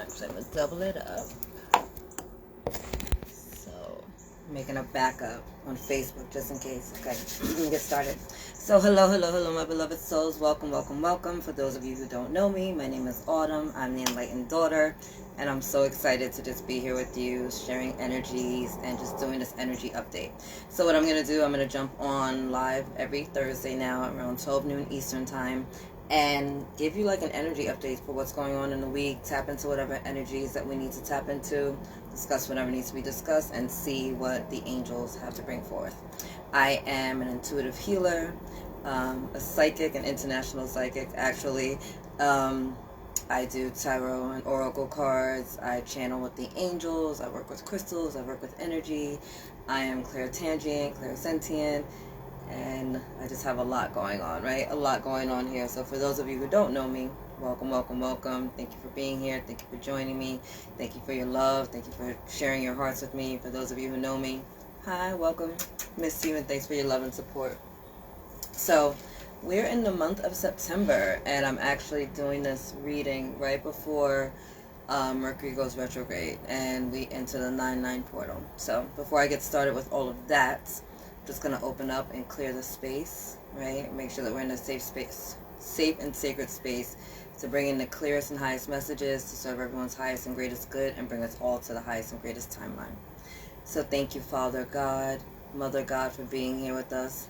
times. I'm going to double it up. So, making a backup on Facebook just in case. Okay, let me get started. So, hello, my beloved souls. Welcome. For those of you who don't know me, my name is Autumn. I'm the Enlightened Daughter. And I'm so excited to just be here with you, sharing energies and just doing this energy update. So what I'm going to do, I'm going to jump on live every Thursday now around 12 noon Eastern time and give you like an energy update for what's going on in the week, tap into whatever energies that we need to tap into, discuss whatever needs to be discussed, and see what the angels have to bring forth. I am an intuitive healer, a psychic, an international psychic actually. I do tarot and oracle cards. I channel with the angels. I work with crystals. I work with energy. I am clairtangent, clairsentient, and I just have a lot going on, right? A lot going on here. So for those of you who don't know me, welcome. Thank you for being here. Thank you for joining me. Thank you for your love. Thank you for sharing your hearts with me. For those of you who know me, hi, welcome. Miss you, and thanks for your love and support. So we're in the month of September, and I'm actually doing this reading right before Mercury goes retrograde, and we enter the 9/9 portal. So before I get started with all of that, I'm just going to open up and clear the space, right? Make sure that we're in a safe space, safe and sacred space, to bring in the clearest and highest messages, to serve everyone's highest and greatest good, and bring us all to the highest and greatest timeline. So thank you, Father God, Mother God, for being here with us.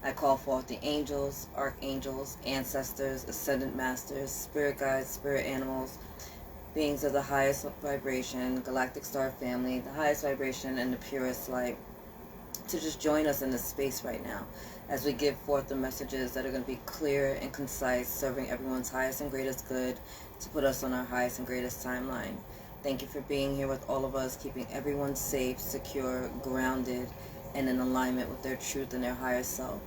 I call forth the angels, archangels, ancestors, ascendant masters, spirit guides, spirit animals, beings of the highest vibration, galactic star family, the highest vibration and the purest light, to just join us in this space right now as we give forth the messages that are going to be clear and concise, serving everyone's highest and greatest good, to put us on our highest and greatest timeline. Thank you for being here with all of us, keeping everyone safe, secure, grounded, and in alignment with their truth and their higher self.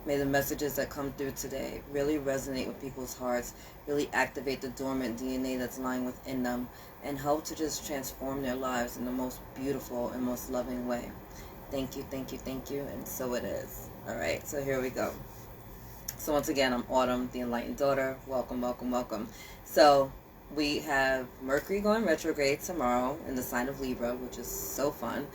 May the messages that come through today really resonate with people's hearts, really activate the dormant DNA that's lying within them, and help to just transform their lives in the most beautiful and most loving way. Thank you, and so it is. All right, so here we go. So once again, I'm Autumn, the Enlightened Daughter. Welcome. So we have Mercury going retrograde tomorrow in the sign of Libra, which is so fun.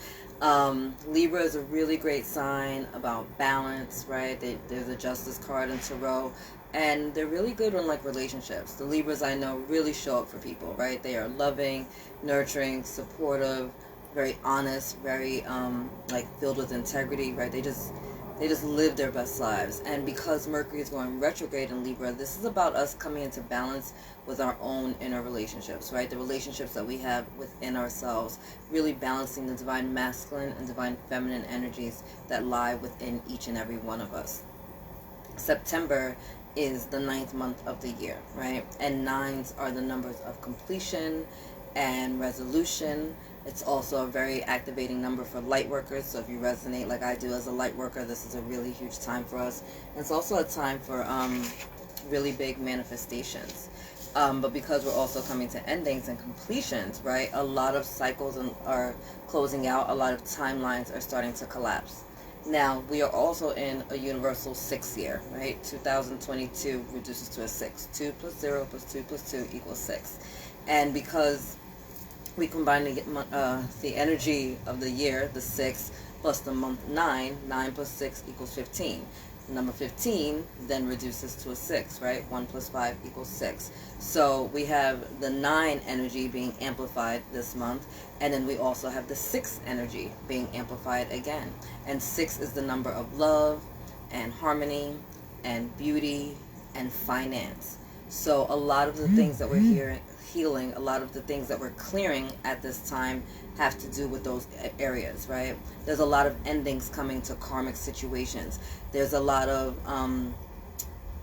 Libra is a really great sign about balance, right? There's a Justice card in Tarot, and they're really good on like relationships. The Libras I know really show up for people, right? They are loving, nurturing, supportive, very honest, very like filled with integrity, right? They just live their best lives. And because Mercury is going retrograde in Libra, this is about us coming into balance with our own inner relationships, right? The relationships that we have within ourselves, really balancing the divine masculine and divine feminine energies that lie within each and every one of us. September is the 9th month of the year, right? And 9s are the numbers of completion and resolution. It's also a very activating number for light workers. So if you resonate like I do as a light worker, this is a really huge time for us. And it's also a time for really big manifestations. But because we're also coming to endings and completions, right? A lot of cycles are closing out. A lot of timelines are starting to collapse. Now, we are also in a universal 6 year, right? 2022 reduces to a 6. 2 plus 0 plus 2 plus 2 equals 6. And because we combine the energy of the year, the 6, plus the month 9, 9 plus 6 equals 15. Number 15 then reduces to a 6, right? 1 plus 5 equals 6. So we have the 9 energy being amplified this month, and then we also have the 6 energy being amplified again. And 6 is the number of love and harmony and beauty and finance. So a lot of the things that we're healing, a lot of the things that we're clearing at this time have to do with those areas, right? There's a lot of endings coming to karmic situations. There's a lot of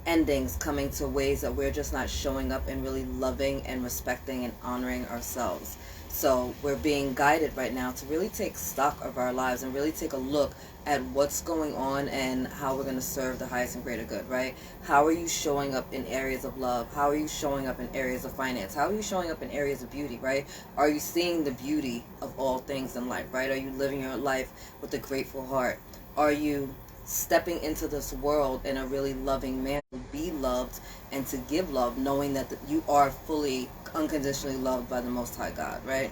endings coming to ways that we're just not showing up and really loving and respecting and honoring ourselves. So we're being guided right now to really take stock of our lives and really take a look at what's going on and how we're going to serve the highest and greater good, right? How are you showing up in areas of love? How are you showing up in areas of finance? How are you showing up in areas of beauty, right? Are you seeing the beauty of all things in life, right? Are you living your life with a grateful heart? Are you stepping into this world in a really loving manner, to be loved and to give love, knowing that you are fully unconditionally loved by the Most High God, right?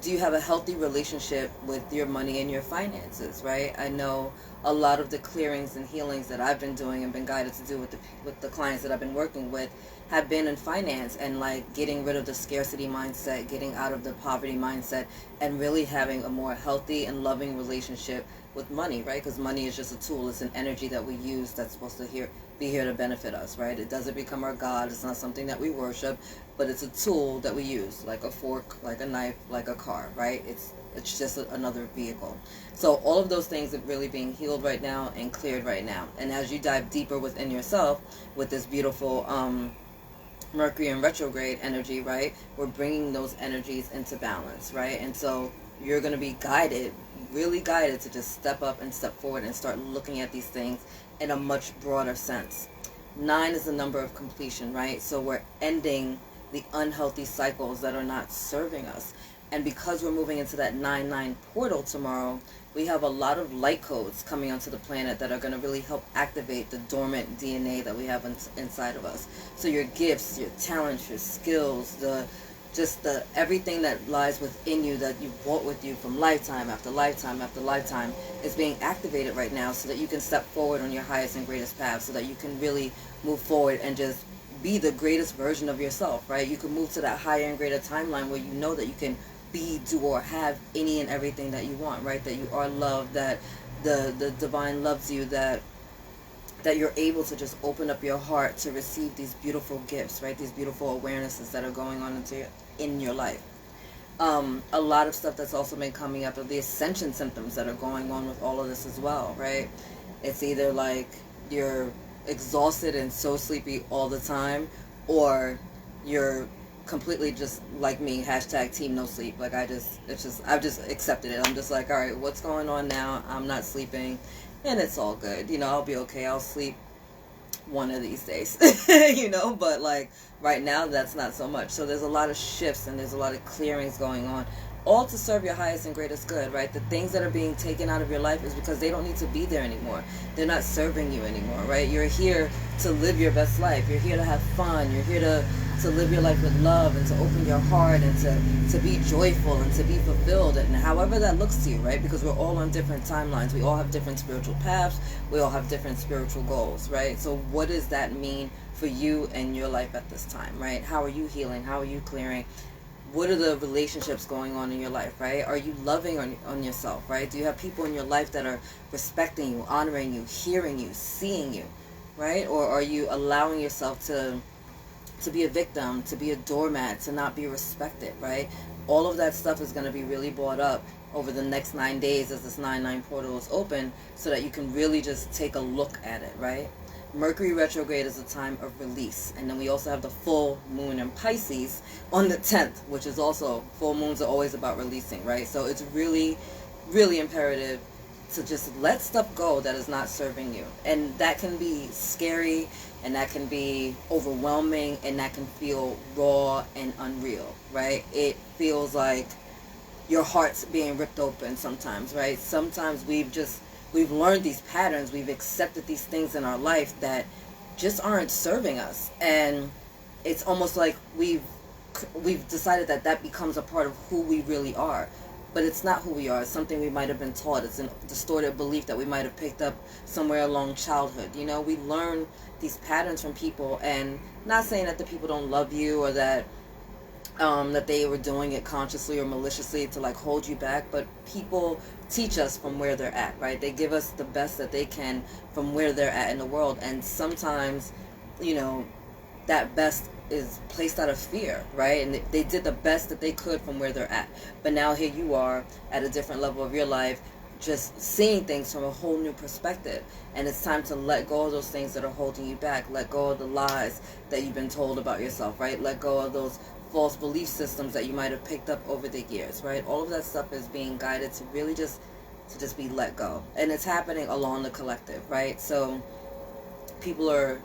Do you have a healthy relationship with your money and your finances, right? I know a lot of the clearings and healings that I've been doing and been guided to do with the clients that I've been working with have been in finance, and like getting rid of the scarcity mindset, getting out of the poverty mindset, and really having a more healthy and loving relationship with money, right? Because money is just a tool. It's an energy that we use that's supposed to be here to benefit us, right? It doesn't become our God. It's not something that we worship, but it's a tool that we use, like a fork, like a knife, like a car, right? It's just another vehicle. So all of those things are really being healed right now and cleared right now. And as you dive deeper within yourself with this beautiful Mercury and retrograde energy, right, we're bringing those energies into balance, right? And so you're going to be guided, really guided, to just step up and step forward and start looking at these things in a much broader sense. 9 is the number of completion, right? So we're ending the unhealthy cycles that are not serving us. And because we're moving into that 9-9 portal tomorrow, we have a lot of light codes coming onto the planet that are going to really help activate the dormant DNA that we have inside of us. So your gifts, your talents, your skills, everything that lies within you that you've brought with you from lifetime after lifetime after lifetime is being activated right now, so that you can step forward on your highest and greatest path, so that you can really move forward and just be the greatest version of yourself, right? You can move to that higher and greater timeline where you know that you can be, do, or have any and everything that you want, right? That you are loved, that the divine loves you, that you're able to just open up your heart to receive these beautiful gifts, right? These beautiful awarenesses that are going on in your life. A lot of stuff that's also been coming up are the ascension symptoms that are going on with all of this as well, right? It's either like you're exhausted and so sleepy all the time, or you're completely just like me, hashtag team no sleep. Like I've just accepted it. I'm just like, all right, what's going on now? I'm not sleeping, and it's all good. I'll be okay. I'll sleep one of these days, but like right now, that's not so much. So there's a lot of shifts and there's a lot of clearings going on, all to serve your highest and greatest good, right? The things that are being taken out of your life is because they don't need to be there anymore. They're not serving you anymore, right? You're here to live your best life. You're here to have fun. You're here to live your life with love, and to open your heart, and to be joyful, and to be fulfilled, and however that looks to you, right? Because we're all on different timelines. We all have different spiritual paths. We all have different spiritual goals, right? So what does that mean for you and your life at this time, right? How are you healing? How are you clearing? What are the relationships going on in your life, right? Are you loving on yourself, right? Do you have people in your life that are respecting you, honoring you, hearing you, seeing you, right? Or are you allowing yourself to be a victim, to be a doormat, to not be respected, right? All of that stuff is going to be really brought up over the next 9 days as this 9-9 portal is open, so that you can really just take a look at it, right? Mercury retrograde is a time of release. And then we also have the full moon in Pisces on the 10th, which is also, full moons are always about releasing, right? So it's really, really imperative to just let stuff go that is not serving you. And that can be scary, and that can be overwhelming, and that can feel raw and unreal, right? It feels like your heart's being ripped open sometimes, right? Sometimes we've learned these patterns, we've accepted these things in our life that just aren't serving us, and it's almost like we've decided that becomes a part of who we really are. But it's not who we are. It's something we might have been taught. It's a distorted belief that we might have picked up somewhere along childhood. We learn these patterns from people, and not saying that the people don't love you, or that they were doing it consciously or maliciously to like hold you back, but people teach us from where they're at, right? They give us the best that they can from where they're at in the world, and sometimes, that best is placed out of fear, right? And they did the best that they could from where they're at, but now here you are at a different level of your life, just seeing things from a whole new perspective, and it's time to let go of those things that are holding you back. Let go of the lies that you've been told about yourself, right? Let go of those false belief systems that you might have picked up over the years, right? All of that stuff is being guided to really just be let go, and it's happening along the collective, right? So people are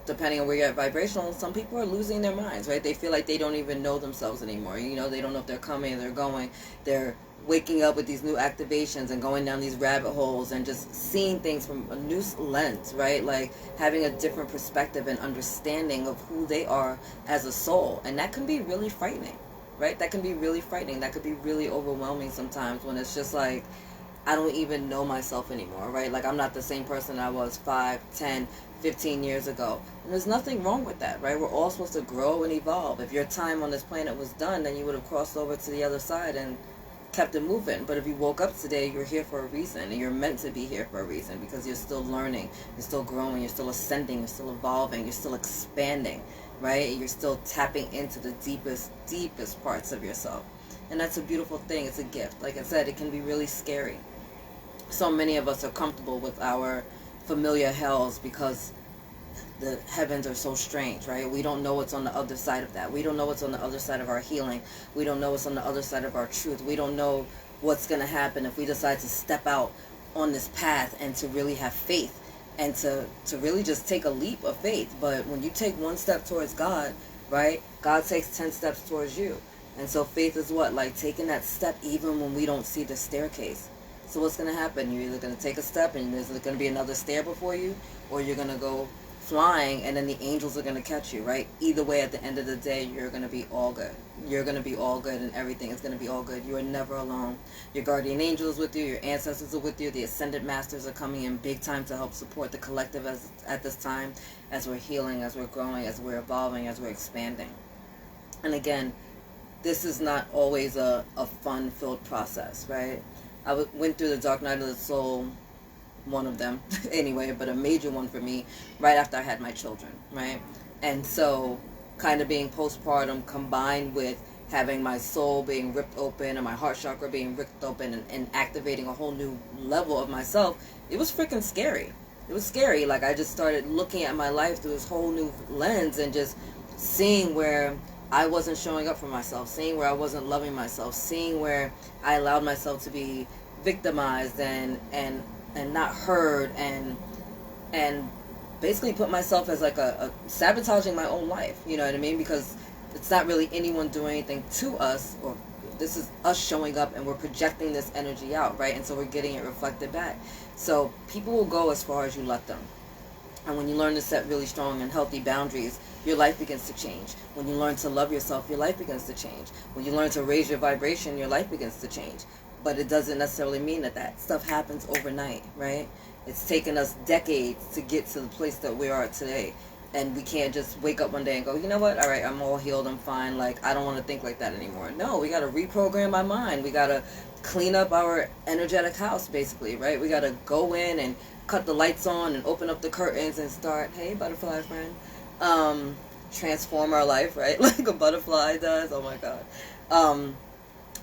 depending on where you're at vibrational, some people are losing their minds, right? They feel like they don't even know themselves anymore. You know, they don't know if they're coming, they're going. They're waking up with these new activations and going down these rabbit holes and just seeing things from a new lens, right? Like having a different perspective and understanding of who they are as a soul. And that can be really frightening, right? That can be really frightening. That could be really overwhelming sometimes when it's just like, I don't even know myself anymore, right? Like I'm not the same person I was 5, 10, 15 years ago. And there's nothing wrong with that, right? We're all supposed to grow and evolve. If your time on this planet was done, then you would have crossed over to the other side and kept it moving. But if you woke up today, you're here for a reason, and you're meant to be here for a reason, because you're still learning, you're still growing, you're still ascending, you're still evolving, you're still expanding, right? You're still tapping into the deepest parts of yourself. And that's a beautiful thing. It's a gift. Like I said, it can be really scary. So many of us are comfortable with our familiar hells because the heavens are so strange, right? We don't know what's on the other side of that. We don't know what's on the other side of our healing. We don't know what's on the other side of our truth. We don't know what's going to happen if we decide to step out on this path and to really have faith and to really just take a leap of faith. But when you take one step towards God, right, God takes 10 steps towards you. And so faith is what? Like taking that step even when we don't see the staircase. So what's going to happen? You're either going to take a step and there's going to be another stair before you, or you're going to go flying and then the angels are going to catch you, right? Either way, at the end of the day, you're going to be all good. You're going to be all good and everything is going to be all good. You are never alone. Your guardian angel is with you. Your ancestors are with you. The ascended masters are coming in big time to help support the collective at this time, as we're healing, as we're growing, as we're evolving, as we're expanding. And again, this is not always a fun-filled process, right? I went through the dark night of the soul, one of them anyway, but a major one for me right after I had my children, right? And so kind of being postpartum combined with having my soul being ripped open and my heart chakra being ripped open and activating a whole new level of myself, it was freaking scary. It was scary. Like I just started looking at my life through this whole new lens and just seeing where I wasn't showing up for myself, seeing where I wasn't loving myself, seeing where I allowed myself to be victimized and not heard and basically put myself as like a sabotaging my own life, you know what I mean? Because it's not really anyone doing anything to us, or this is us showing up and we're projecting this energy out, right? And so we're getting it reflected back. So people will go as far as you let them. And when you learn to set really strong and healthy boundaries, your life begins to change. When you learn to love yourself, your life begins to change. When you learn to raise your vibration, your life begins to change. But it doesn't necessarily mean that stuff happens overnight, right? It's taken us decades to get to the place that we are today. And we can't just wake up one day and go, you know what? All right, I'm all healed, I'm fine. Like, I don't want to think like that anymore. No, we got to reprogram my mind. We got to clean up our energetic house, basically, right? We got to go in and cut the lights on and open up the curtains and start, hey, butterfly friend, transform our life, right? Like a butterfly does. Oh my God.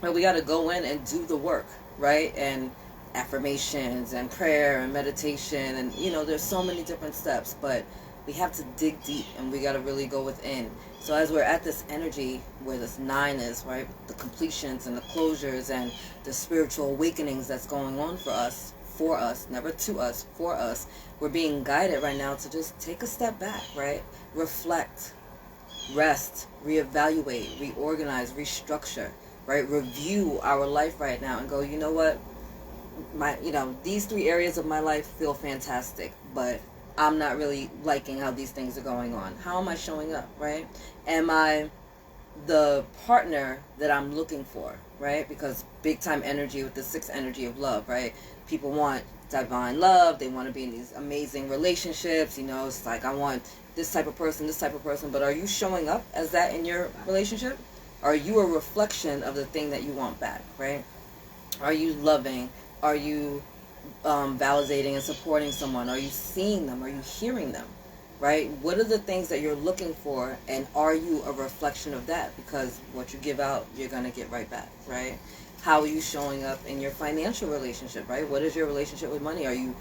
But we got to go in and do the work, right? And affirmations and prayer and meditation and, you know, there's so many different steps, but we have to dig deep and we got to really go within. So as we're at this energy where this 9 is, right, the completions and the closures and the spiritual awakenings that's going on for us, never to us, for us, we're being guided right now to just take a step back, right? Reflect, rest, reevaluate, reorganize, restructure, right? Review our life right now and go, you know what? These 3 areas of my life feel fantastic, but I'm not really liking how these things are going on. How am I showing up, right? Am I the partner that I'm looking for, right? Because big time energy with the 6th energy of love, right? People want divine love. They want to be in these amazing relationships. You know, it's like, I want this type of person, but are you showing up as that in your relationship? Are you a reflection of the thing that you want back, right? Are you loving? Are you validating and supporting someone? Are you seeing them? Are you hearing them, right? What are the things that you're looking for, and are you a reflection of that? Because what you give out, you're going to get right back, right? How are you showing up in your financial relationship, right? What is your relationship with money? Are you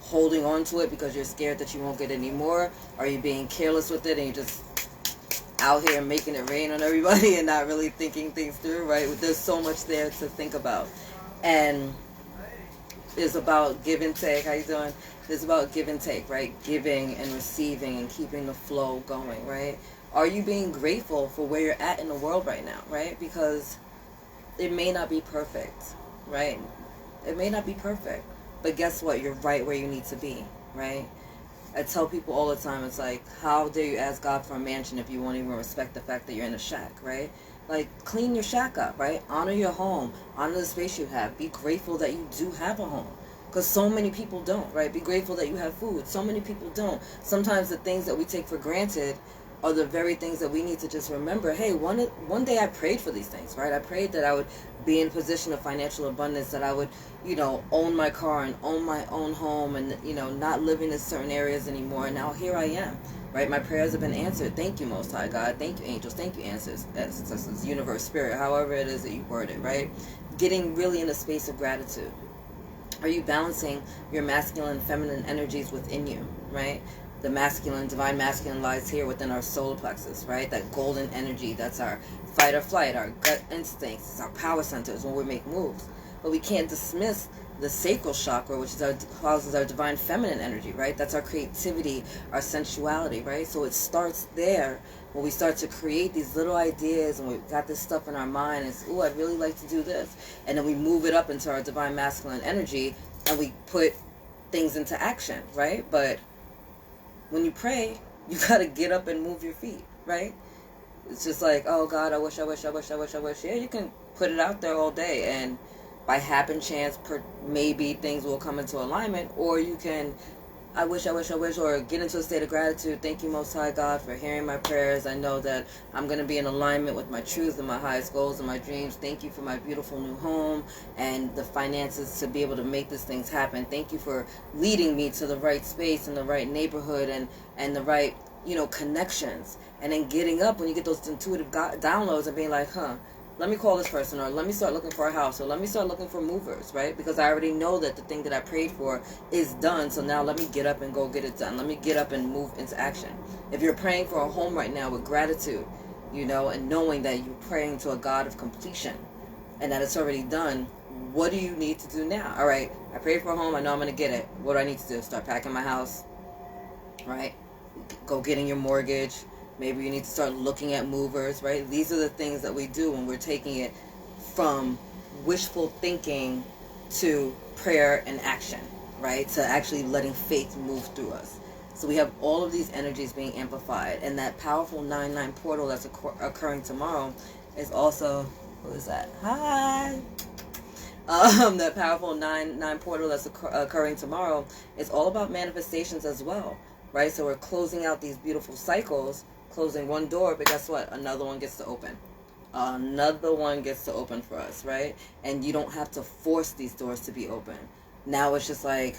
holding on to it because you're scared that you won't get any more? Are you being careless with it and you're just out here making it rain on everybody and not really thinking things through, right? There's so much there to think about. And is about give and take. How you doing? It's about give and take, right? Giving and receiving and keeping the flow going, right? Are you being grateful for where you're at in the world right now, right? Because it may not be perfect, right? It may not be perfect, but guess what? You're right where you need to be, right? I tell people all the time, it's like, how dare you ask God for a mansion if you won't even respect the fact that you're in a shack, right? Like, clean your shack up, right? Honor your home. Honor the space you have. Be grateful that you do have a home. Because so many people don't, right? Be grateful that you have food. So many people don't. Sometimes the things that we take for granted are the very things that we need to just remember. Hey, one day I prayed for these things, right? I prayed that I would be in a position of financial abundance, that I would, own my car and own my own home and, not living in certain areas anymore. And now here I am, right? My prayers have been answered. Thank you, Most High God. Thank you, angels. Thank you, ancestors, universe, spirit, however it is that you word it, right? Getting really in a space of gratitude. Are you balancing your masculine and feminine energies within you, right? The masculine, divine masculine lies here within our solar plexus, right? That golden energy, that's our fight or flight, our gut instincts, it's our power centers when we make moves. But we can't dismiss the sacral chakra, which houses our divine feminine energy, right? That's our creativity, our sensuality, right? So it starts there when we start to create these little ideas and we've got this stuff in our mind and it's, ooh, I'd really like to do this. And then we move it up into our divine masculine energy and we put things into action, right? But when you pray, you got to get up and move your feet, right? It's just like, oh God, I wish. Yeah, you can put it out there all day and by happen chance, maybe things will come into alignment, or you can, I wish, or get into a state of gratitude. Thank you, Most High God, for hearing my prayers. I know that I'm going to be in alignment with my truth and my highest goals and my dreams. Thank you for my beautiful new home and the finances to be able to make these things happen. Thank you for leading me to the right space and the right neighborhood and the right, connections. And then getting up when you get those intuitive downloads and being like, let me call this person, or let me start looking for a house, or let me start looking for movers, right? Because I already know that the thing that I prayed for is done, so now let me get up and go get it done. Let me get up and move into action. If you're praying for a home right now with gratitude, and knowing that you're praying to a God of completion and that it's already done, what do you need to do now? All right, I prayed for a home, I know I'm going to get it. What do I need to do? Start packing my house, right? Go getting your mortgage. Maybe you need to start looking at movers, right? These are the things that we do when we're taking it from wishful thinking to prayer and action, right? To actually letting faith move through us. So we have all of these energies being amplified. And that powerful 9-9 portal that's occurring tomorrow is also, who is that? Hi! That powerful 9-9 portal that's occurring tomorrow is all about manifestations as well, right? So we're closing out these beautiful cycles, closing one door, but guess what? Another one gets to open. Another one gets to open for us, right? And you don't have to force these doors to be open. Now it's just like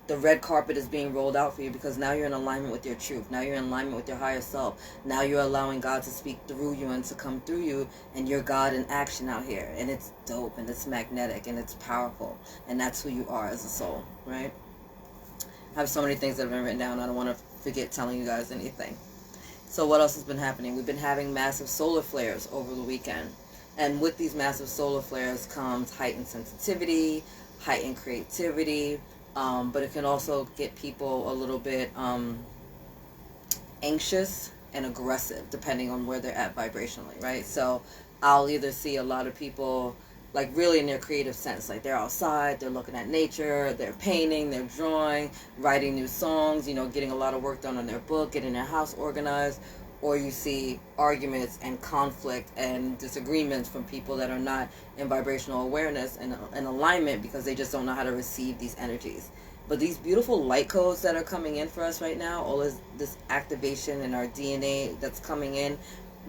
the red carpet is being rolled out for you because now you're in alignment with your truth. Now you're in alignment with your higher self. Now you're allowing God to speak through you and to come through you, and you're God in action out here. And it's dope, and it's magnetic, and it's powerful. And that's who you are as a soul, right? I have so many things that have been written down. I don't want to forget telling you guys anything. So what else has been happening? We've been having massive solar flares over the weekend. And with these massive solar flares comes heightened sensitivity, heightened creativity, but it can also get people a little bit anxious and aggressive depending on where they're at vibrationally, right? So I'll either see a lot of people like really in their creative sense, like they're outside, they're looking at nature, they're painting, they're drawing, writing new songs, getting a lot of work done on their book, getting their house organized. Or you see arguments and conflict and disagreements from people that are not in vibrational awareness and alignment because they just don't know how to receive these energies. But these beautiful light codes that are coming in for us right now, all this activation in our DNA that's coming in,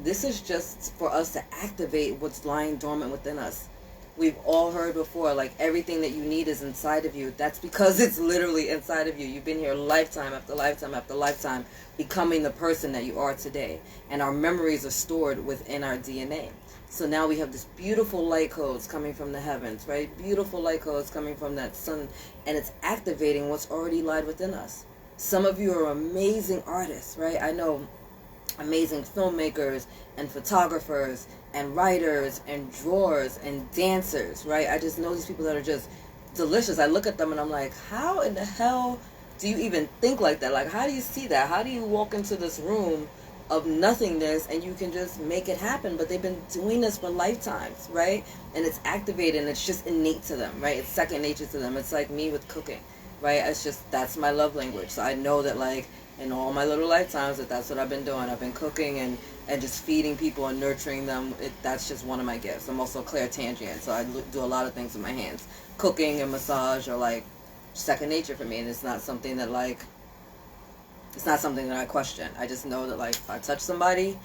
this is just for us to activate what's lying dormant within us. We've all heard before, like, everything that you need is inside of you. That's because it's literally inside of you. You've been here lifetime after lifetime after lifetime, becoming the person that you are today. And our memories are stored within our DNA. So now we have this beautiful light codes coming from the heavens, right? Beautiful light codes coming from that sun. And it's activating what's already lied within us. Some of you are amazing artists, right? I know amazing filmmakers and photographers and writers and drawers and dancers, right? I just know these people that are just delicious. I look at them and I'm like, how in the hell do you even think like that? Like, how do you see that? How do you walk into this room of nothingness and you can just make it happen? But they've been doing this for lifetimes, right? And it's activated and it's just innate to them, right? It's second nature to them. It's like me with cooking, right? It's just, that's my love language. So I know that, like, in all my little lifetimes, that's what I've been doing. I've been cooking and just feeding people and nurturing them. That's just one of my gifts. I'm also clairtangent, so I do a lot of things with my hands. Cooking and massage are like second nature for me, and it's not something that, like, it's not something that I question. I just know that, like, if I touch somebody,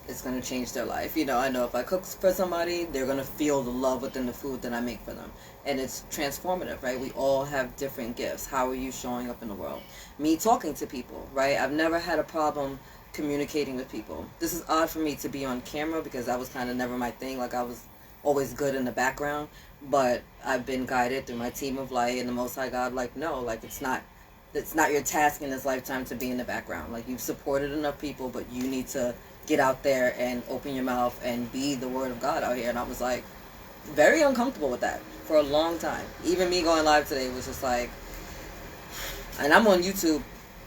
it's going to change their life. You know, I know if I cook for somebody, they're going to feel the love within the food that I make for them. And it's transformative, right? We all have different gifts. How are you showing up in the world? Me talking to people, right? I've never had a problem communicating with people. This is odd for me to be on camera because that was kind of never my thing. Like, I was always good in the background. But I've been guided through my team of light and the Most High God, like, no, like, it's not your task in this lifetime to be in the background. Like, you've supported enough people, but you need to get out there and open your mouth and be the word of God out here. And I was like very uncomfortable with that for a long time. Even me going live today was just like, and I'm on YouTube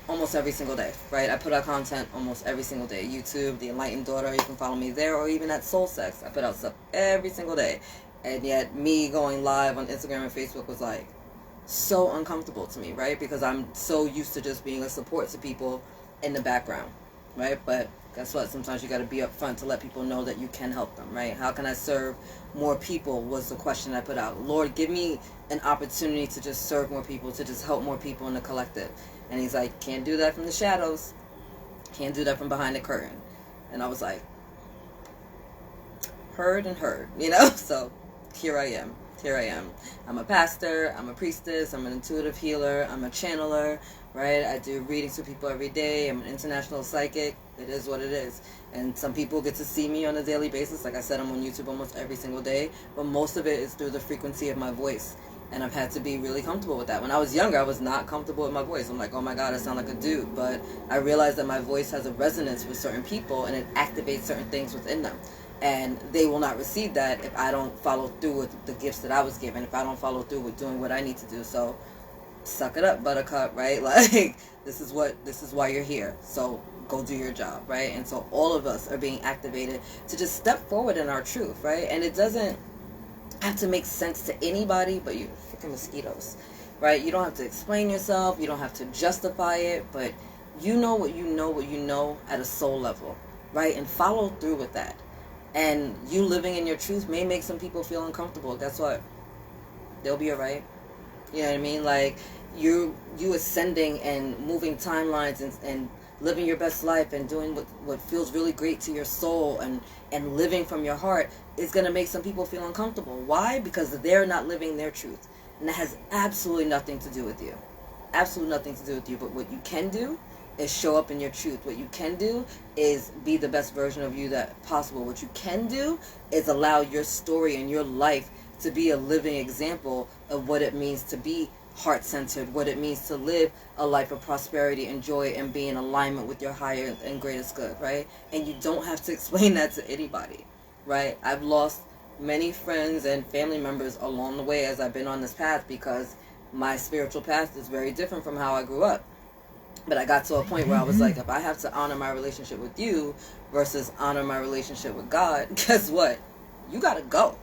almost every single day, right? I put out content almost every single day. YouTube, the Enlightened Daughter, you can follow me there, or even at Soul Sex. I put out stuff every single day. And yet me going live on Instagram and Facebook was like so uncomfortable to me, right? Because I'm so used to just being a support to people in the background, right? But guess what? Sometimes you got to be up front to let people know that you can help them, right? How can I serve more people was the question I put out. Lord, give me an opportunity to just serve more people, to just help more people in the collective. And he's like, can't do that from the shadows. Can't do that from behind the curtain. And I was like, heard, you know? So here I am. I'm a pastor, I'm a priestess, I'm an intuitive healer, I'm a channeler, right? I do readings for people every day. I'm an international psychic. It is what it is. And some people get to see me on a daily basis. Like I said, I'm on YouTube almost every single day, but most of it is through the frequency of my voice. And I've had to be really comfortable with that. When I was younger, I was not comfortable with my voice. I'm like, oh my God, I sound like a dude. But I realized that my voice has a resonance with certain people and it activates certain things within them. And they will not receive that if I don't follow through with the gifts that I was given, if I don't follow through with doing what I need to do. So suck it up, buttercup, right? Like, this is why you're here. So go do your job, right? And so all of us are being activated to just step forward in our truth, right? And it doesn't have to make sense to anybody but you. Freaking mosquitoes, right? You don't have to explain yourself. You don't have to justify it, but you know what you know at a soul level, right? And follow through with that. And you living in your truth may make some people feel uncomfortable. Guess what? They'll be alright. You know what I mean? Like, you ascending and moving timelines and living your best life and doing what feels really great to your soul and living from your heart is going to make some people feel uncomfortable. Why? Because they're not living their truth. And that has absolutely nothing to do with you. Absolutely nothing to do with you. But what you can do is show up in your truth. What you can do is be the best version of you that possible. What you can do is allow your story and your life to be a living example of what it means to be heart-centered, what it means to live a life of prosperity and joy and be in alignment with your higher and greatest good, right? And you don't have to explain that to anybody, right? I've lost many friends and family members along the way as I've been on this path because my spiritual path is very different from how I grew up. But I got to a point where I was like, if I have to honor my relationship with you versus honor my relationship with God, guess what? You got to go.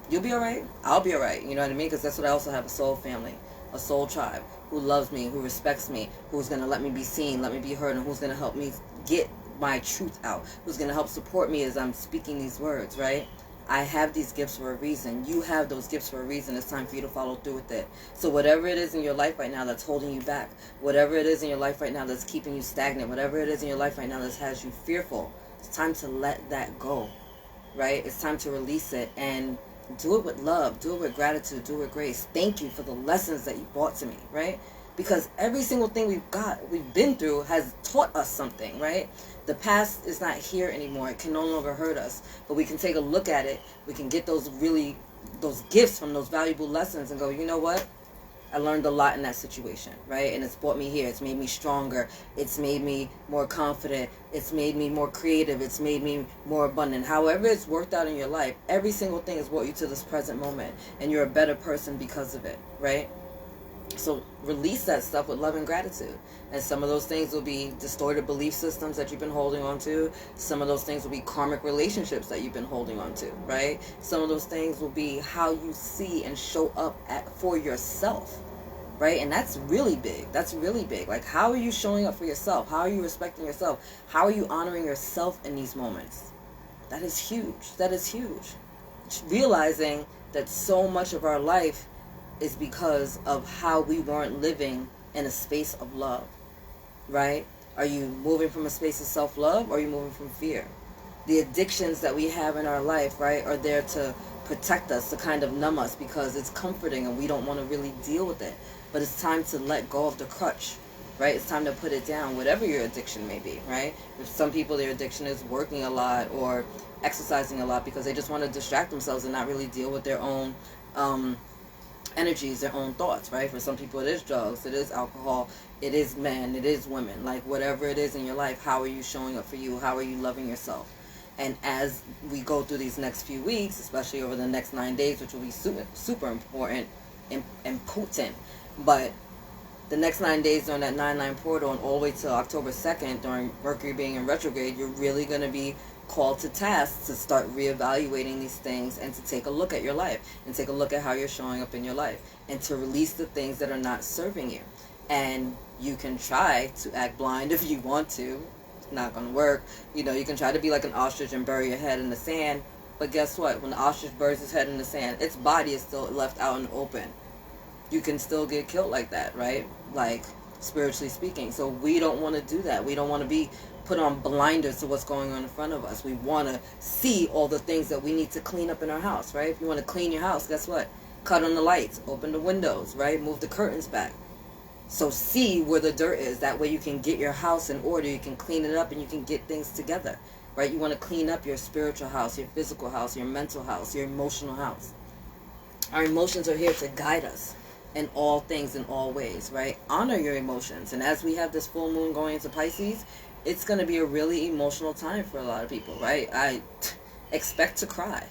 You'll be all right. I'll be all right. You know what I mean? Because that's what I also have, a soul family, a soul tribe who loves me, who respects me, who's going to let me be seen, let me be heard, and who's going to help me get my truth out, who's going to help support me as I'm speaking these words, right? I have these gifts for a reason. You have those gifts for a reason. It's time for you to follow through with it. So whatever it is in your life right now that's holding you back, whatever it is in your life right now that's keeping you stagnant, whatever it is in your life right now that has you fearful, it's time to let that go, right? It's time to release it and do it with love, do it with gratitude, do it with grace. Thank you for the lessons that you brought to me, right? Because every single thing we've been through has taught us something, right? The past is not here anymore. It can no longer hurt us, but we can take a look at it. We can get those gifts from those valuable lessons and go, you know what? I learned a lot in that situation, right? And it's brought me here. It's made me stronger. It's made me more confident. It's made me more creative. It's made me more abundant. However it's worked out in your life, every single thing has brought you to this present moment. And you're a better person because of it, right? So release that stuff with love and gratitude. And some of those things will be distorted belief systems that you've been holding on to. Some of those things will be karmic relationships that you've been holding on to, right? Some of those things will be how you see and show up for yourself, right? And that's really big. That's really big. Like, how are you showing up for yourself? How are you respecting yourself? How are you honoring yourself in these moments? That is huge. That is huge. Realizing that so much of our life is because of how we weren't living in a space of love, right? Are you moving from a space of self-love, or are you moving from fear? The addictions that we have in our life, right, are there to protect us, to kind of numb us, because it's comforting and we don't want to really deal with it. But it's time to let go of the crutch, right? It's time to put it down, whatever your addiction may be, right? For some people, their addiction is working a lot or exercising a lot because they just want to distract themselves and not really deal with their own energies, their own thoughts, right? For some people it is drugs, it is alcohol, it is men, it is women, like whatever it is in your life, how are you showing up for you? How are you loving yourself? And as we go through these next few weeks, especially over the next 9 days, which will be super important and potent, but the next 9 days during that 9/9 portal and all the way till October 2nd, during Mercury being in retrograde, you're really going to be called to task to start reevaluating these things and to take a look at your life and take a look at how you're showing up in your life and to release the things that are not serving you. And you can try to act blind if you want to. It's not going to work. You know, you can try to be like an ostrich and bury your head in the sand, but guess what? When the ostrich buries its head in the sand, its body is still left out in the open. You can still get killed like that, right? Like, spiritually speaking. So we don't want to do that. We don't want to be put on blinders to what's going on in front of us. We want to see all the things that we need to clean up in our house, right? If you want to clean your house, guess what? Cut on the lights, open the windows, right? Move the curtains back. So see where the dirt is. That way you can get your house in order. You can clean it up and you can get things together, right? You want to clean up your spiritual house, your physical house, your mental house, your emotional house. Our emotions are here to guide us in all things, in all ways, right? Honor your emotions. And as we have this full moon going into Pisces, it's going to be a really emotional time for a lot of people, right? I expect to cry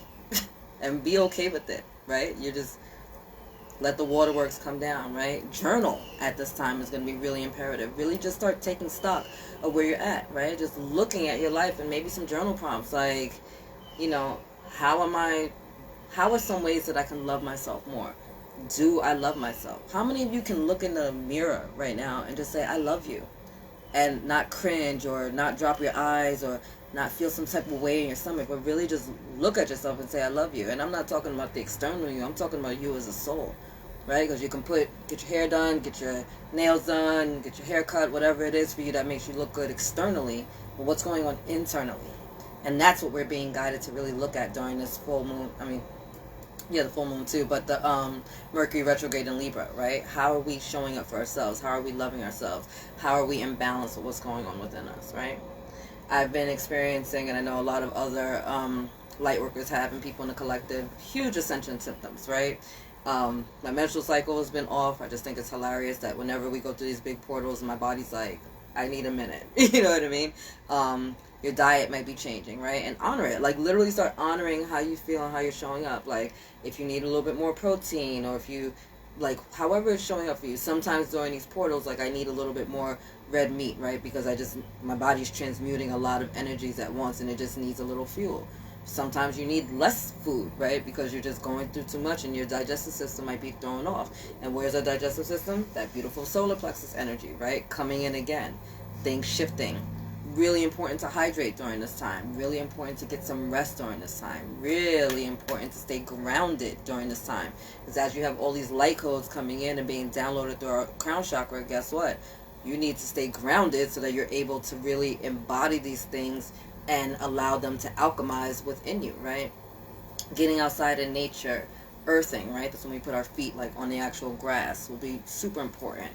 and be okay with it, right? You just let the waterworks come down, right? Journal at this time is going to be really imperative. Really just start taking stock of where you're at, right? Just looking at your life and maybe some journal prompts like, you know, how are some ways that I can love myself more? Do I love myself? How many of you can look in the mirror right now and just say, I love you? And not cringe or not drop your eyes or not feel some type of way in your stomach, but really just look at yourself and say, I love you. And I'm not talking about the external you. I'm talking about you as a soul, right? Because you can get your hair done, get your nails done, get your hair cut, whatever it is for you that makes you look good externally, but what's going on internally? And that's what we're being guided to really look at during this full moon. The full moon too, but the Mercury retrograde in Libra, right? How are we showing up for ourselves? How are we loving ourselves? How are we in balance with what's going on within us, right? I've been experiencing, and I know a lot of other light workers have, and people in the collective, huge ascension symptoms, right? My menstrual cycle has been off. I just think it's hilarious that whenever we go through these big portals, my body's like, I need a minute. You know what I mean? Your diet might be changing, right? And honor it. Like, literally start honoring how you feel and how you're showing up. Like, if you need a little bit more protein, or if you, like, however it's showing up for you. Sometimes during these portals, like, I need a little bit more red meat, right? Because my body's transmuting a lot of energies at once, and it just needs a little fuel. Sometimes you need less food, right? Because you're just going through too much, and your digestive system might be thrown off. And where's our digestive system? That beautiful solar plexus energy, right? Coming in again. Things shifting. Really important to hydrate during this time. Really important to get some rest during this time. Really important to stay grounded during this time. Because as you have all these light codes coming in and being downloaded through our crown chakra, guess what? You need to stay grounded so that you're able to really embody these things and allow them to alchemize within you, right? Getting outside in nature, earthing, right? That's when we put our feet like on the actual grass, will be super important.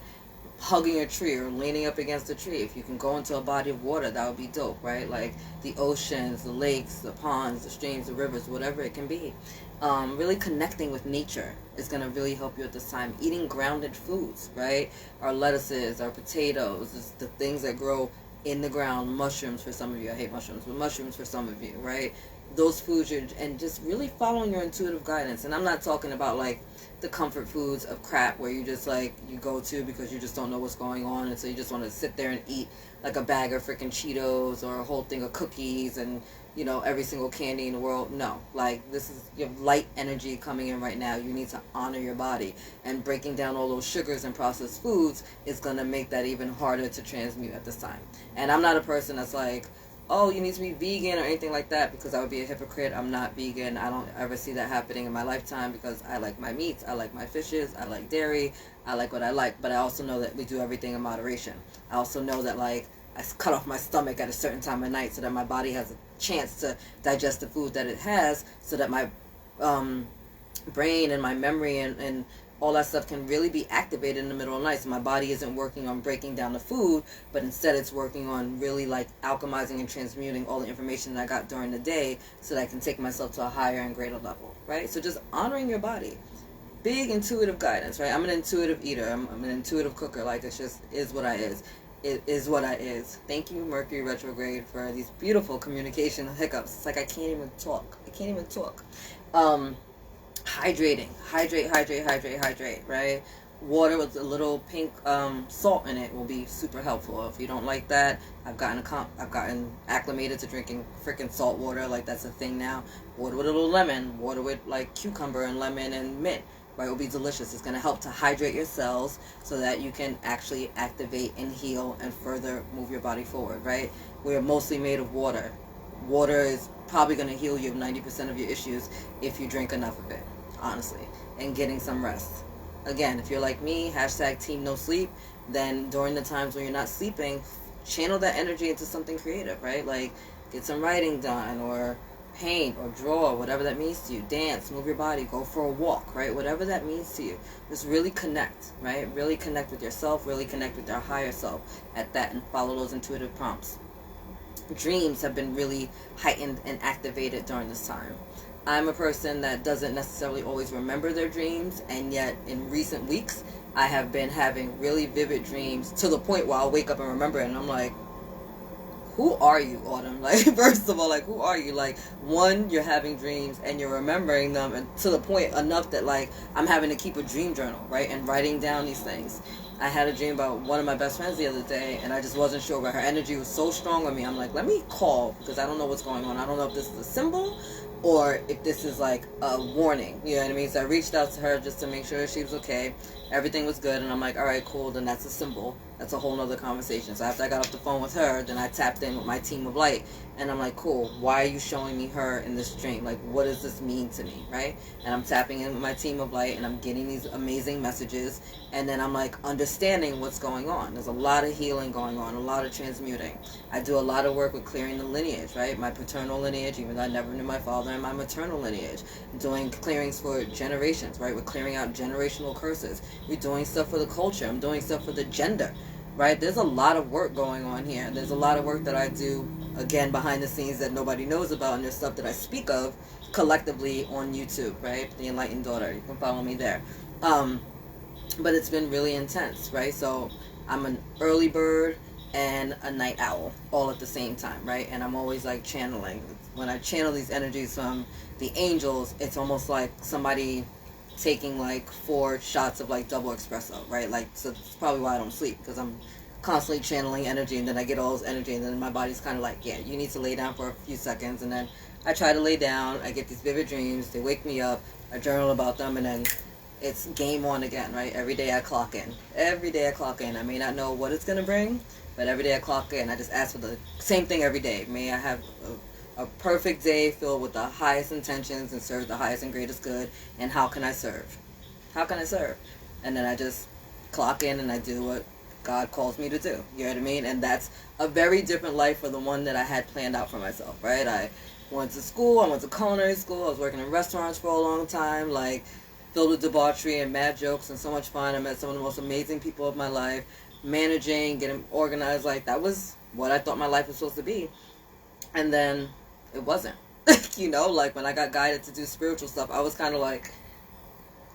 hugging a tree or leaning up against a tree. If you can go into a body of water, that would be dope, right? Like the oceans, the lakes, the ponds, the streams, the rivers, whatever it can be. Really connecting with nature is going to really help you at this time. Eating grounded foods, right? Our lettuces, our potatoes, the things that grow in the ground, mushrooms for some of you. I hate mushrooms, but mushrooms for some of you, right? Those foods, and just really following your intuitive guidance. And I'm not talking about like the comfort foods of crap where you just like, you go to because you just don't know what's going on, and so you just want to sit there and eat like a bag of freaking Cheetos or a whole thing of cookies and, you know, every single candy in the world. No, like, this is your light energy coming in right now. You need to honor your body, and breaking down all those sugars and processed foods is going to make that even harder to transmute at this time. And I'm not a person that's like, oh, you need to be vegan or anything like that, because I would be a hypocrite. I'm not vegan. I don't ever see that happening in my lifetime, because I like my meats, I like my fishes, I like dairy, I like what I like. But I also know that we do everything in moderation. I also know that, like, I cut off my stomach at a certain time of night so that my body has a chance to digest the food that it has, so that my brain and my memory and all that stuff can really be activated in the middle of the night. So my body isn't working on breaking down the food, but instead it's working on really like alchemizing and transmuting all the information that I got during the day, so that I can take myself to a higher and greater level, right? So just honoring your body. Big intuitive guidance, right? I'm an intuitive eater. I'm an intuitive cooker. Like, it's just is what I is. It is what I is. Thank you, Mercury retrograde, for these beautiful communication hiccups. It's like I can't even talk. Hydrating. Hydrate, right? Water with a little pink salt in it will be super helpful. If you don't like that, I've gotten acclimated to drinking freaking salt water. Like, that's a thing now. Water with a little lemon. Water with like cucumber and lemon and mint. Right, it will be delicious. It's going to help to hydrate your cells so that you can actually activate and heal and further move your body forward, right? We're mostly made of water. Water is probably going to heal you of 90% of your issues if you drink enough of it, honestly, and getting some rest. Again, if you're like me, hashtag team no sleep, then during the times when you're not sleeping, channel that energy into something creative, right? Like, get some writing done, or paint, or draw, whatever that means to you. Dance, move your body, go for a walk, right? Whatever that means to you. Just really connect, right? Really connect with yourself, really connect with your higher self at that, and follow those intuitive prompts. Dreams have been really heightened and activated during this time. I'm a person that doesn't necessarily always remember their dreams, and yet in recent weeks I have been having really vivid dreams, to the point where I'll wake up and remember it, and I'm like, who are you, Autumn? Like, first of all, like, who are you? Like, one, you're having dreams and you're remembering them, and to the point enough that, like, I'm having to keep a dream journal, right? And writing down these things. I had a dream about one of my best friends the other day, and I just wasn't sure, but her energy was so strong on me. I'm like, let me call, because I don't know what's going on. I don't know if this is a symbol or if this is like a warning, you know what I mean? So I reached out to her just to make sure she was okay. Everything was good, and I'm like, all right, cool, then that's a symbol. That's a whole nother conversation. So after I got off the phone with her, then I tapped in with my team of light, and I'm like, cool, why are you showing me her in this dream? Like, what does this mean to me, right? And I'm tapping in with my team of light, and I'm getting these amazing messages, and then I'm like understanding what's going on. There's a lot of healing going on, a lot of transmuting. I do a lot of work with clearing the lineage, right? My paternal lineage, even though I never knew my father, and my maternal lineage. Doing clearings for generations, right? We're clearing out generational curses. We're doing stuff for the culture. I'm doing stuff for the gender, right? There's a lot of work going on here. There's a lot of work that I do, again, behind the scenes that nobody knows about, and there's stuff that I speak of collectively on YouTube, right? The Enlightened Daughter. You can follow me there. But it's been really intense, right? So I'm an early bird and a night owl all at the same time, right? And I'm always like channeling. When I channel these energies from the angels, it's almost like somebody taking like 4 shots of like double espresso, right? Like, so it's probably why I don't sleep, because I'm constantly channeling energy, and then I get all this energy, and then my body's kind of like, yeah, you need to lay down for a few seconds. And then I try to lay down, I get these vivid dreams, they wake me up, I journal about them, and then it's game on again, right? Every day I clock in. I may not know what it's going to bring, but every day I clock in. I just ask for the same thing every day. May I have a perfect day filled with the highest intentions and serve the highest and greatest good. And how can I serve? And then I just clock in and I do what God calls me to do. You know what I mean? And that's a very different life for the one that I had planned out for myself, right? I went to school. I went to culinary school. I was working in restaurants for a long time, like, filled with debauchery and mad jokes and so much fun. I met some of the most amazing people of my life. managing, getting organized. Like, that was what I thought my life was supposed to be. And then it wasn't. You know, like, when I got guided to do spiritual stuff, I was kind of like,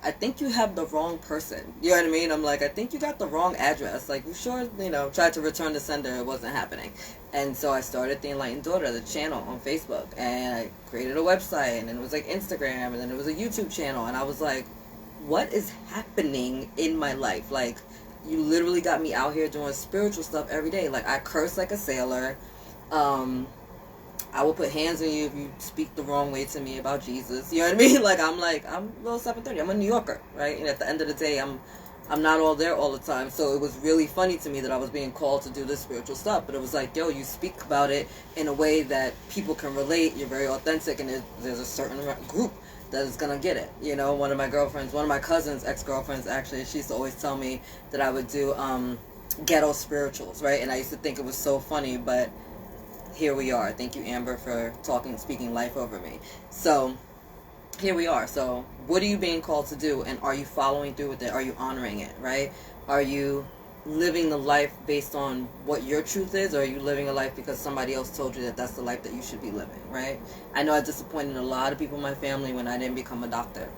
I think you have the wrong person. You know what I mean? I'm like, I think you got the wrong address. Like, you sure, you know, tried to return the sender. It wasn't happening. And so I started the Enlightened Daughter, the channel on Facebook. And I created a website. And then it was like Instagram. And then it was a YouTube channel. And I was like, what is happening in my life? Like, you literally got me out here doing spiritual stuff every day. Like, I curse like a sailor. I will put hands on you if you speak the wrong way to me about Jesus. You know what I mean? Like, I'm a little 730. I'm a New Yorker, right? And at the end of the day, I'm not all there all the time. So it was really funny to me that I was being called to do this spiritual stuff. But it was like, yo, you speak about it in a way that people can relate. You're very authentic, and there's a certain group that is going to get it. You know, one of my cousins, ex-girlfriends, actually, she used to always tell me that I would do ghetto spirituals, right? And I used to think it was so funny, but here we are. Thank you, Amber, for speaking life over me. So here we are. So what are you being called to do? And are you following through with it? Are you honoring it, right? Are you living the life based on what your truth is? Or are you living a life because somebody else told you that that's the life that you should be living, right? I know I disappointed a lot of people in my family when I didn't become a doctor.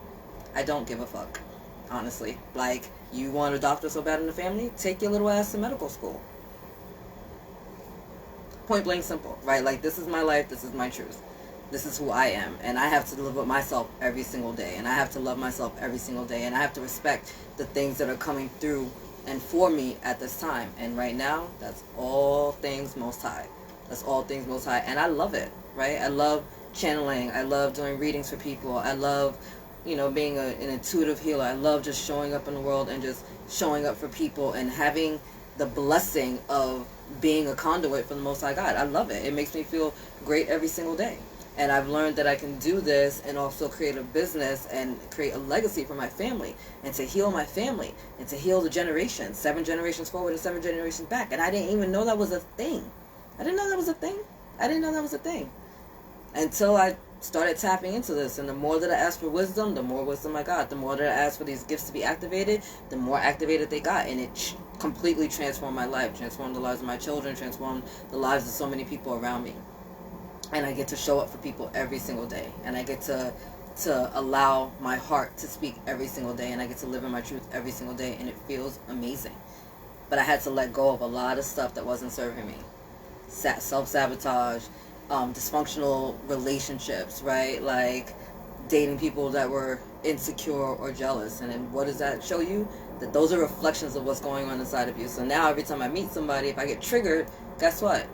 I don't give a fuck, honestly. Like, you want a doctor so bad in the family? Take your little ass to medical school. Point blank simple, right? Like, this is my life, this is my truth. This is who I am, and I have to live with myself every single day, and I have to love myself every single day, and I have to respect the things that are coming through and for me at this time. And right now, that's all things Most High. That's all things Most High, and I love it, right? I love channeling. I love doing readings for people. I love, you know, being an intuitive healer. I love just showing up in the world and just showing up for people and having the blessing of being a conduit for the Most High God. I love it. It makes me feel great every single day. And I've learned that I can do this and also create a business and create a legacy for my family and to heal my family and to heal the generations, 7 generations forward and 7 generations back. And I didn't even know that was a thing. I didn't know that was a thing until I started tapping into this. And the more that I asked for wisdom, the more wisdom I got. The more that I asked for these gifts to be activated, the more activated they got. And it completely transformed my life, transformed the lives of my children, transformed the lives of so many people around me. And I get to show up for people every single day. And I get to allow my heart to speak every single day. And I get to live in my truth every single day. And it feels amazing. But I had to let go of a lot of stuff that wasn't serving me. Self-sabotage, dysfunctional relationships, right? Like dating people that were insecure or jealous. And then what does that show you? That those are reflections of what's going on inside of you. So now every time I meet somebody, if I get triggered, guess what?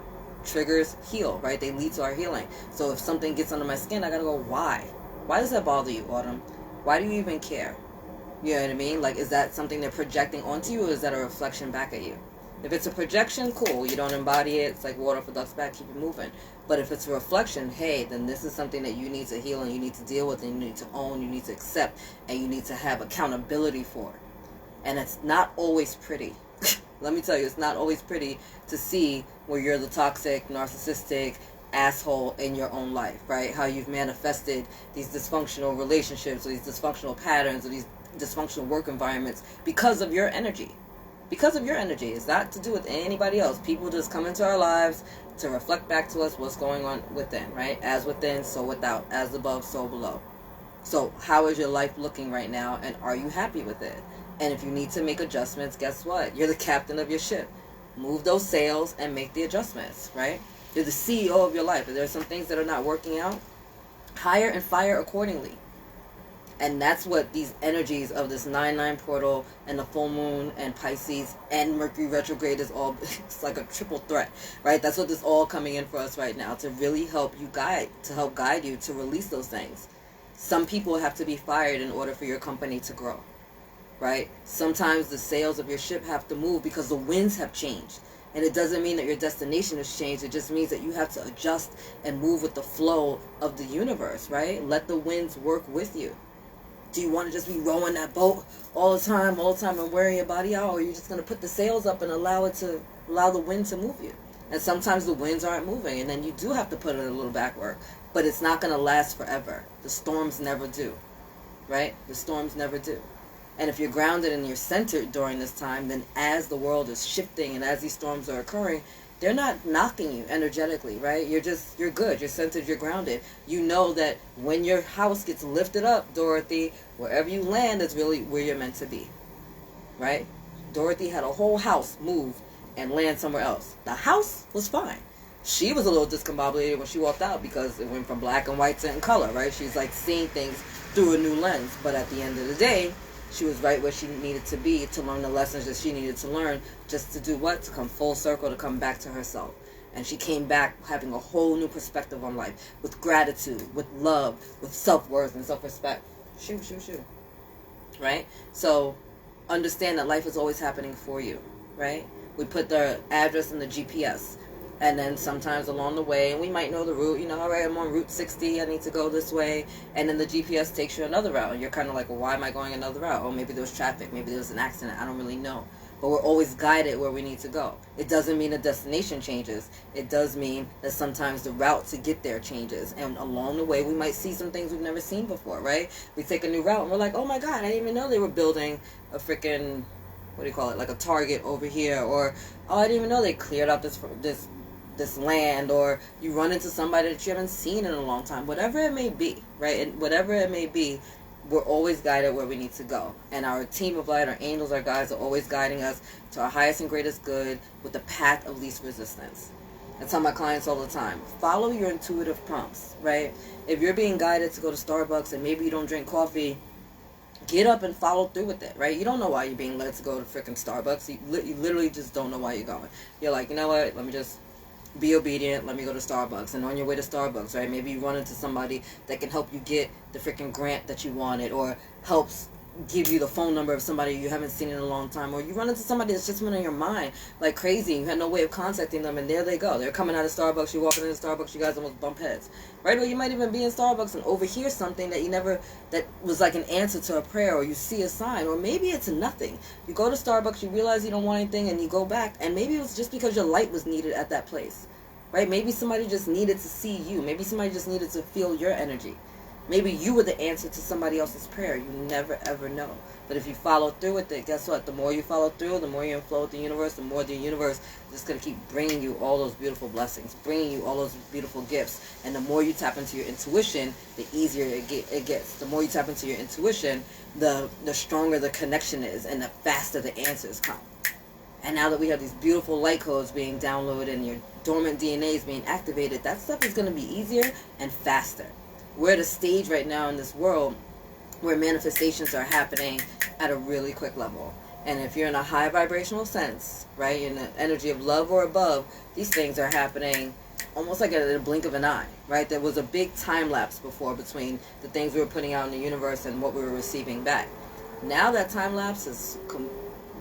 Triggers heal, right? They lead to our healing. So if something gets under my skin, I gotta go, why? Why does that bother you, Autumn? Why do you even care? You know what I mean? Like, is that something they're projecting onto you, or is that a reflection back at you? If it's a projection, cool. You don't embody it. It's like water for ducks back. Keep it moving. But if it's a reflection, hey, then this is something that you need to heal and you need to deal with and you need to own, you need to accept, and you need to have accountability for. And it's not always pretty. Let me tell you, it's not always pretty to see where you're the toxic, narcissistic asshole in your own life, right? How you've manifested these dysfunctional relationships or these dysfunctional patterns or these dysfunctional work environments because of your energy. Because of your energy. It's not to do with anybody else. People just come into our lives to reflect back to us what's going on within, right? As within, so without. As above, so below. So how is your life looking right now, and are you happy with it? And if you need to make adjustments, guess what? You're the captain of your ship. Move those sails and make the adjustments, right? You're the CEO of your life. If there's some things that are not working out, hire and fire accordingly. And that's what these energies of this 9/9 portal and the full moon and Pisces and Mercury retrograde is all, it's like a triple threat, right? That's what this all coming in for us right now, to really help you guide, to help guide you to release those things. Some people have to be fired in order for your company to grow. Right? Sometimes the sails of your ship have to move because the winds have changed. And it doesn't mean that your destination has changed. It just means that you have to adjust and move with the flow of the universe, right? Let the winds work with you. Do you want to just be rowing that boat all the time and wearing your body out? Or are you just going to put the sails up and allow the wind to move you? And sometimes the winds aren't moving, and then you do have to put in a little back work. But it's not going to last forever. The storms never do. Right? The storms never do. And if you're grounded and you're centered during this time, then as the world is shifting and as these storms are occurring, they're not knocking you energetically, right? You're good, you're centered, you're grounded. You know that when your house gets lifted up, Dorothy, wherever you land is really where you're meant to be, right? Dorothy had a whole house move and land somewhere else. The house was fine. She was a little discombobulated when she walked out because it went from black and white to in color, right? She's like seeing things through a new lens. But at the end of the day, she was right where she needed to be to learn the lessons that she needed to learn, just to do what? To come full circle, to come back to herself. And she came back having a whole new perspective on life, with gratitude, with love, with self-worth and self-respect. Shoot. Right? So understand that life is always happening for you, right? We put the address in the GPS. And then sometimes along the way, and we might know the route, all right, I'm on Route 60, I need to go this way. And then the GPS takes you another route. And you're kind of like, well, why am I going another route? Oh, maybe there was traffic. Maybe there was an accident. I don't really know. But we're always guided where we need to go. It doesn't mean the destination changes. It does mean that sometimes the route to get there changes. And along the way, we might see some things we've never seen before, right? We take a new route and we're like, oh my God, I didn't even know they were building a freaking, like a Target over here. Or, oh, I didn't even know they cleared out this land. Or you run into somebody that you haven't seen in a long time. Whatever it may be, right? And whatever it may be, we're always guided where we need to go. And our team of light, our angels, our guides are always guiding us to our highest and greatest good with the path of least resistance. I tell my clients all the time, follow your intuitive prompts, right? If you're being guided to go to Starbucks and maybe you don't drink coffee, get up and follow through with it, right? You don't know why you're being led to go to freaking Starbucks. You literally just don't know why you're going. You're like, you know what, let me just be obedient, let me go to Starbucks. And on your way to Starbucks, right, maybe you run into somebody that can help you get the freaking grant that you wanted, or helps give you the phone number of somebody you haven't seen in a long time, or you run into somebody that's just been on your mind like crazy, you had no way of contacting them, and there they go. They're coming out of Starbucks, you're walking into Starbucks, you guys almost bump heads, right? Or you might even be in Starbucks and overhear something that was like an answer to a prayer, or you see a sign, or maybe it's nothing. You go to Starbucks, you realize you don't want anything, and you go back, and maybe it was just because your light was needed at that place, right? Maybe somebody just needed to see you. Maybe somebody just needed to feel your energy. Maybe you were the answer to somebody else's prayer. You never ever know. But if you follow through with it, guess what? The more you follow through, the more you inflow with the universe, the more the universe is just going to keep bringing you all those beautiful blessings, bringing you all those beautiful gifts. And the more you tap into your intuition, the easier it gets. The more you tap into your intuition, the stronger the connection is, and the faster the answers come. And now that we have these beautiful light codes being downloaded and your dormant DNA is being activated, that stuff is going to be easier and faster. We're at a stage right now in this world where manifestations are happening at a really quick level. And if you're in a high vibrational sense, right, in the energy of love or above, these things are happening almost like at a blink of an eye, right? There was a big time lapse before between the things we were putting out in the universe and what we were receiving back. Now that time lapse is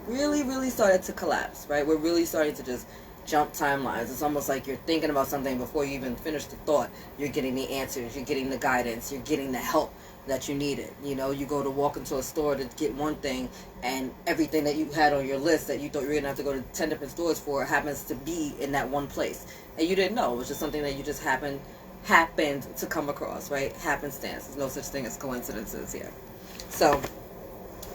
really started to collapse, right? We're really starting to just jump timelines. It's almost like you're thinking about something before you even finish the thought. You're getting the answers, you're getting the guidance, you're getting the help that you needed. You go to walk into a store to get one thing, and everything that you had on your list that you thought you were going to have to go to 10 different stores for happens to be in that one place. And you didn't know. It was just something that you just happened to come across, right? Happenstance. There's no such thing as coincidences here. So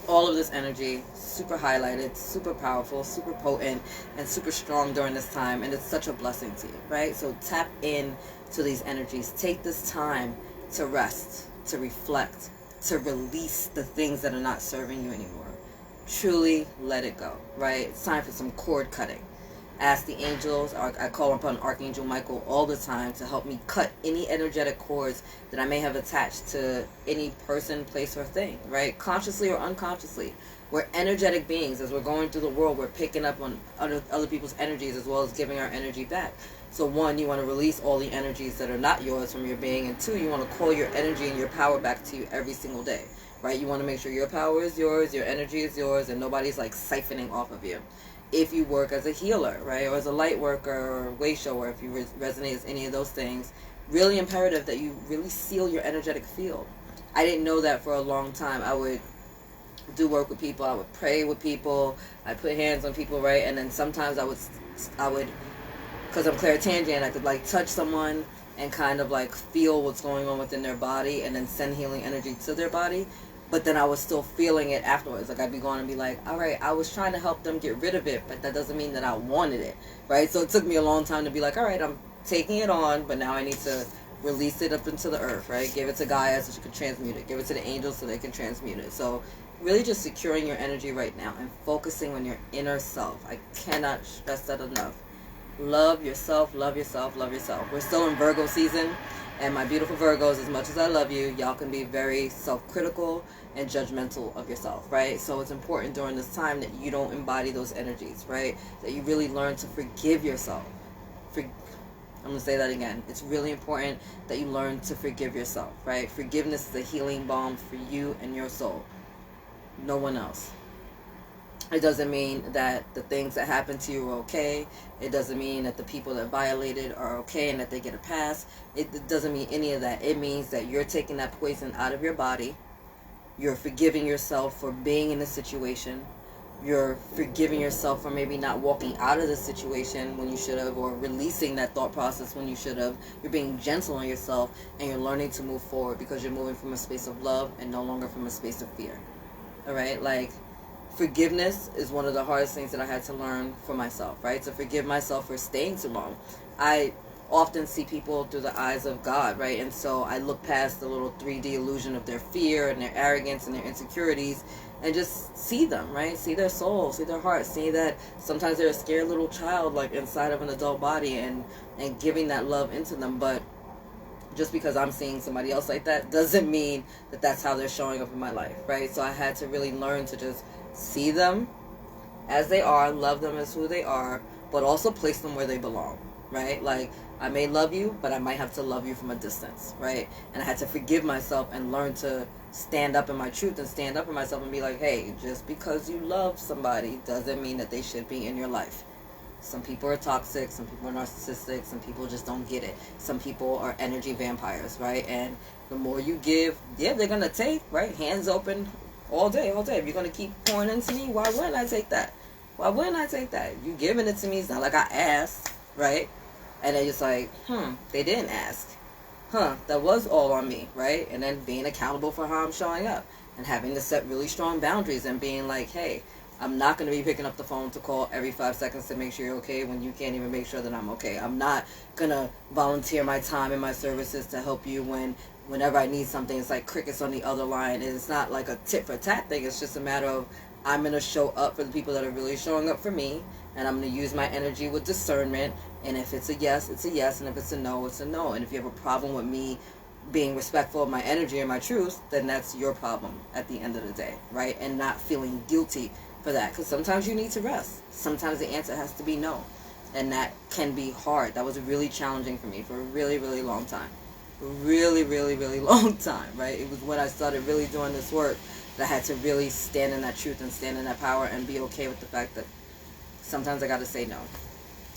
all of this energy, super highlighted, super powerful, super potent, and super strong during this time, and it's such a blessing to you, right? So tap in to these energies. Take this time to rest, to reflect, to release the things that are not serving you anymore. Truly let it go, right? It's time for some cord cutting. Ask the angels, I call upon Archangel Michael all the time to help me cut any energetic cords that I may have attached to any person, place, or thing, right? Consciously or unconsciously. We're energetic beings. As we're going through the world, we're picking up on other people's energies as well as giving our energy back. So one, you want to release all the energies that are not yours from your being, and two, you want to call your energy and your power back to you every single day, right? You want to make sure your power is yours, your energy is yours, and nobody's like siphoning off of you. If you work as a healer, right, or as a light worker or a way shower, if you resonate as any of those things, really imperative that you really seal your energetic field. I didn't know that for a long time. I would do work with people, I would pray with people, I put hands on people, right, and then sometimes I would, because I'm clairtangent, I could like touch someone and kind of like feel what's going on within their body and then send healing energy to their body. but then I was still feeling it afterwards. Like, I'd be going and be like, all right, I was trying to help them get rid of it, but that doesn't mean that I wanted it, right? So it took me a long time to be like, all right, I'm taking it on, but now I need to release it up into the earth, right? Give it to Gaia so she can transmute it. Give it to the angels so they can transmute it. So really just securing your energy right now and focusing on your inner self. I cannot stress that enough. Love yourself, love yourself, love yourself. We're still in Virgo season, and my beautiful Virgos, as much as I love you, y'all can be very self-critical and judgmental of yourself, right? So it's important during this time that you don't embody those energies, right? That you really learn to forgive yourself. I'm going to say that again. It's really important that you learn to forgive yourself, right? Forgiveness is a healing balm for you and your soul. No one else. It doesn't mean that the things that happen to you are okay. It doesn't mean that the people that violated are okay and that they get a pass. It doesn't mean any of that. It means that you're taking that poison out of your body. You're forgiving yourself for being in a situation. You're forgiving yourself for maybe not walking out of the situation when you should have, or releasing that thought process when you should have. You're being gentle on yourself, and you're learning to move forward because you're moving from a space of love and no longer from a space of fear. All right? Like, forgiveness is one of the hardest things that I had to learn for myself, right? To forgive myself for staying too long. I often see people through the eyes of God, right? And so I look past the little 3D illusion of their fear and their arrogance and their insecurities and just see them, right? See their soul, see their heart, see that sometimes they're a scared little child, like inside of an adult body, and giving that love into them. But just because I'm seeing somebody else like that doesn't mean that that's how they're showing up in my life, right? So I had to really learn to just see them as they are, love them as who they are, but also place them where they belong, right? Like, I may love you, but I might have to love you from a distance, right? And I had to forgive myself and learn to stand up in my truth and stand up for myself and be like, hey, just because you love somebody doesn't mean that they should be in your life. Some people are toxic, some people are narcissistic, some people just don't get it. Some people are energy vampires, right? And the more you give, yeah, they're going to take, right? Hands open all day. If you're going to keep pouring into me, why wouldn't I take that? Why wouldn't I take that? You giving it to me, it's not like I asked, right? And then it's like, they didn't ask. That was all on me, right? And then being accountable for how I'm showing up and having to set really strong boundaries and being like, hey, I'm not going to be picking up the phone to call every 5 seconds to make sure you're okay when you can't even make sure that I'm okay. I'm not going to volunteer my time and my services to help you whenever I need something. It's like crickets on the other line. And it's not like a tit for tat thing. It's just a matter of I'm going to show up for the people that are really showing up for me. And I'm going to use my energy with discernment. And if it's a yes, it's a yes. And if it's a no, it's a no. And if you have a problem with me being respectful of my energy and my truth, then that's your problem at the end of the day, right? And not feeling guilty for that. Because sometimes you need to rest. Sometimes the answer has to be no. And that can be hard. That was really challenging for me for a really, really long time. Really, really, really long time, right? It was when I started really doing this work that I had to really stand in that truth and stand in that power and be okay with the fact that sometimes I got to say no,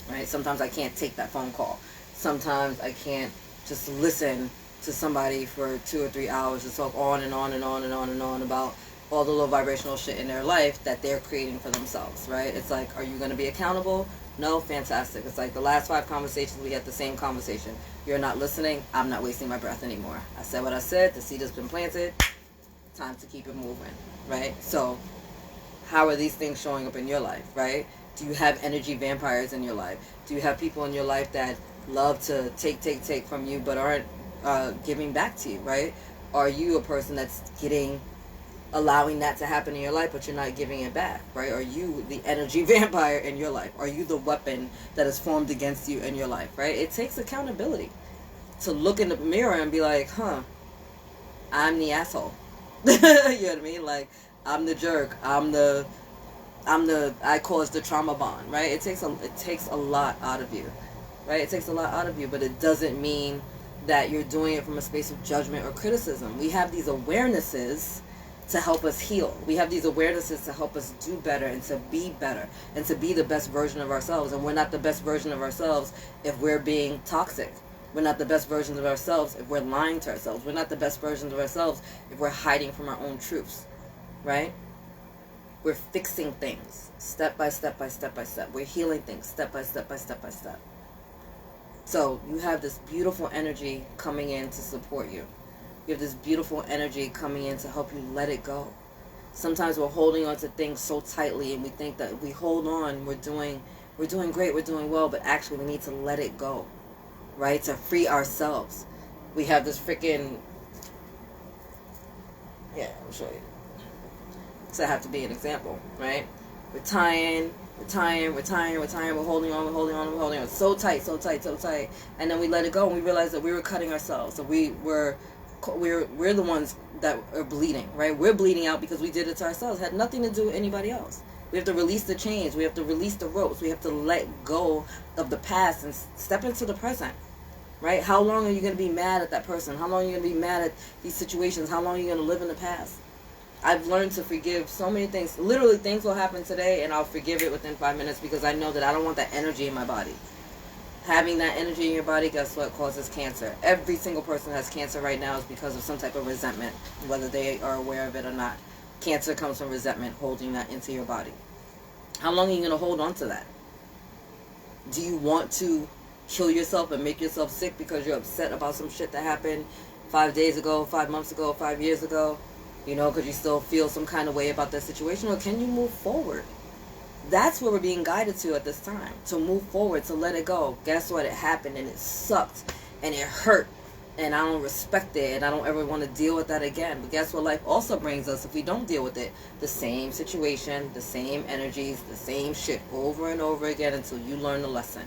right? Sometimes I can't take that phone call. Sometimes I can't just listen to somebody for 2 or 3 hours to talk on and on and on and on and on about all the low vibrational shit in their life that they're creating for themselves, right? It's like, are you going to be accountable? No? Fantastic. It's like the last 5 conversations, we had the same conversation. You're not listening. I'm not wasting my breath anymore. I said what I said. The seed has been planted. Time to keep it moving, right? So how are these things showing up in your life, right? Do you have energy vampires in your life? Do you have people in your life that love to take from you but aren't giving back to you, right? Are you a person that's allowing that to happen in your life, but you're not giving it back, right? Are you the energy vampire in your life? Are you the weapon that is formed against you in your life, right? It takes accountability to look in the mirror and be like, I'm the asshole. You know what I mean? Like, I'm the jerk. I caused the trauma bond, right? It takes a lot out of you, right? It takes a lot out of you, but it doesn't mean that you're doing it from a space of judgment or criticism. We have these awarenesses to help us heal. We have these awarenesses to help us do better and to be better and to be the best version of ourselves. And we're not the best version of ourselves if we're being toxic. We're not the best versions of ourselves if we're lying to ourselves. We're not the best versions of ourselves if we're hiding from our own truths, right? We're fixing things step by step by step by step. We're healing things step by step by step by step. So you have this beautiful energy coming in to support you, You have this beautiful energy coming in to help you let it go. Sometimes we're holding on to things so tightly, and we think that if we hold on, we're doing great, we're doing well, but actually we need to let it go, right? To free ourselves. We have this freaking, I'll show you. So I have to be an example, right? We're tying, we're holding on, so tight, and then we let it go, and we realize that we were cutting ourselves, so we're the ones that are bleeding, right? We're bleeding out because we did it to ourselves. It had nothing to do with anybody else. We have to release the chains. We have to release the ropes. We have to let go of the past and step into the present, right? How long are you going to be mad at that person? How long are you going to be mad at these situations? How long are you going to live in the past? I've learned to forgive so many things. Literally, things will happen today, and I'll forgive it within 5 minutes because I know that I don't want that energy in my body. Having that energy in your body, guess what, causes cancer. Every single person that has cancer right now is because of some type of resentment, whether they are aware of it or not. Cancer comes from resentment, holding that into your body. How long are you going to hold on to that? Do you want to kill yourself and make yourself sick because you're upset about some shit that happened 5 days ago, 5 months ago, 5 years ago? Because you still feel some kind of way about that situation? Or can you move forward? That's where we're being guided to at this time. To move forward, to let it go. Guess what? It happened and it sucked and it hurt. And I don't respect it, and I don't ever want to deal with that again. But guess what life also brings us if we don't deal with it? The same situation, the same energies, the same shit over and over again until you learn the lesson.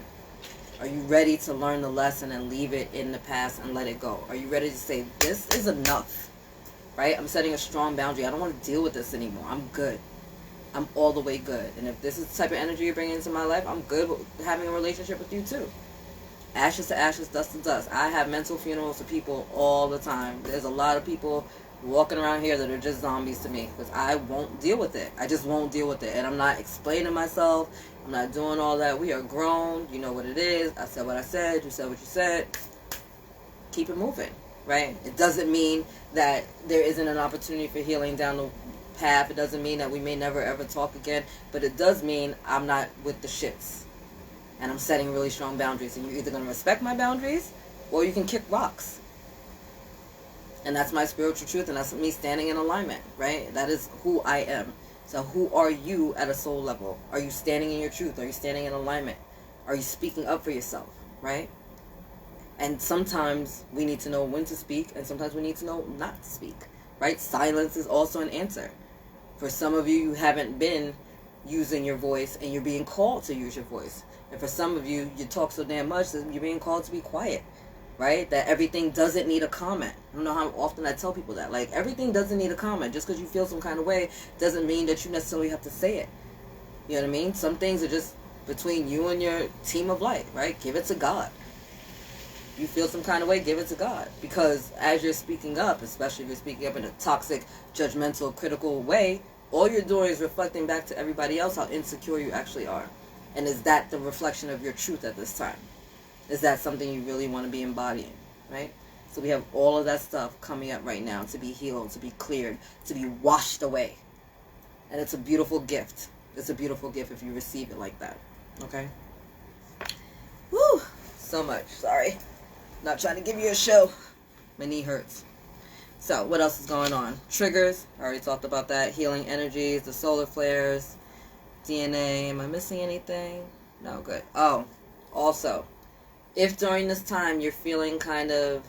Are you ready to learn the lesson and leave it in the past and let it go? Are you ready to say, this is enough? Right? I'm setting a strong boundary. I don't want to deal with this anymore. I'm good. I'm all the way good. And if this is the type of energy you're bringing into my life, I'm good with having a relationship with you too. Ashes to ashes, dust to dust. I have mental funerals for people all the time. There's a lot of people walking around here that are just zombies to me because I won't deal with it. I just won't deal with it. And I'm not explaining myself. I'm not doing all that. We are grown. You know what it is. I said what I said. You said what you said. Keep it moving, right? It doesn't mean that there isn't an opportunity for healing down the path. It doesn't mean that we may never ever talk again. But it does mean I'm not with the shits. And I'm setting really strong boundaries. And you're either going to respect my boundaries or you can kick rocks. And that's my spiritual truth. And that's me standing in alignment, right? That is who I am. So who are you at a soul level? Are you standing in your truth? Are you standing in alignment? Are you speaking up for yourself, right? And sometimes we need to know when to speak. And sometimes we need to know not to speak, right? Silence is also an answer. For some of you, you haven't been using your voice and you're being called to use your voice. And for some of you, you talk so damn much that you're being called to be quiet, right? That everything doesn't need a comment. I don't know how often I tell people that. Like, everything doesn't need a comment. Just because you feel some kind of way doesn't mean that you necessarily have to say it. You know what I mean? Some things are just between you and your team of light, right? Give it to God. You feel some kind of way, give it to God. Because as you're speaking up, especially if you're speaking up in a toxic, judgmental, critical way, all you're doing is reflecting back to everybody else how insecure you actually are. And is that the reflection of your truth at this time? Is that something you really want to be embodying, right? So we have all of that stuff coming up right now to be healed, to be cleared, to be washed away. And it's a beautiful gift. It's a beautiful gift if you receive it like that, okay? Woo! So much. Sorry. Not trying to give you a show. My knee hurts. So, what else is going on? Triggers. I already talked about that. Healing energies, the solar flares, DNA. Am I missing anything? No, good. Oh, also, if during this time you're feeling kind of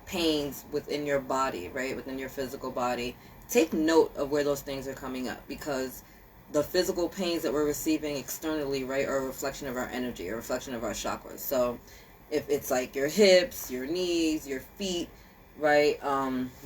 pains within your body, right, within your physical body, take note of where those things are coming up, because the physical pains that we're receiving externally, right, are a reflection of our energy, a reflection of our chakras. So if it's like your hips, your knees, your feet, right,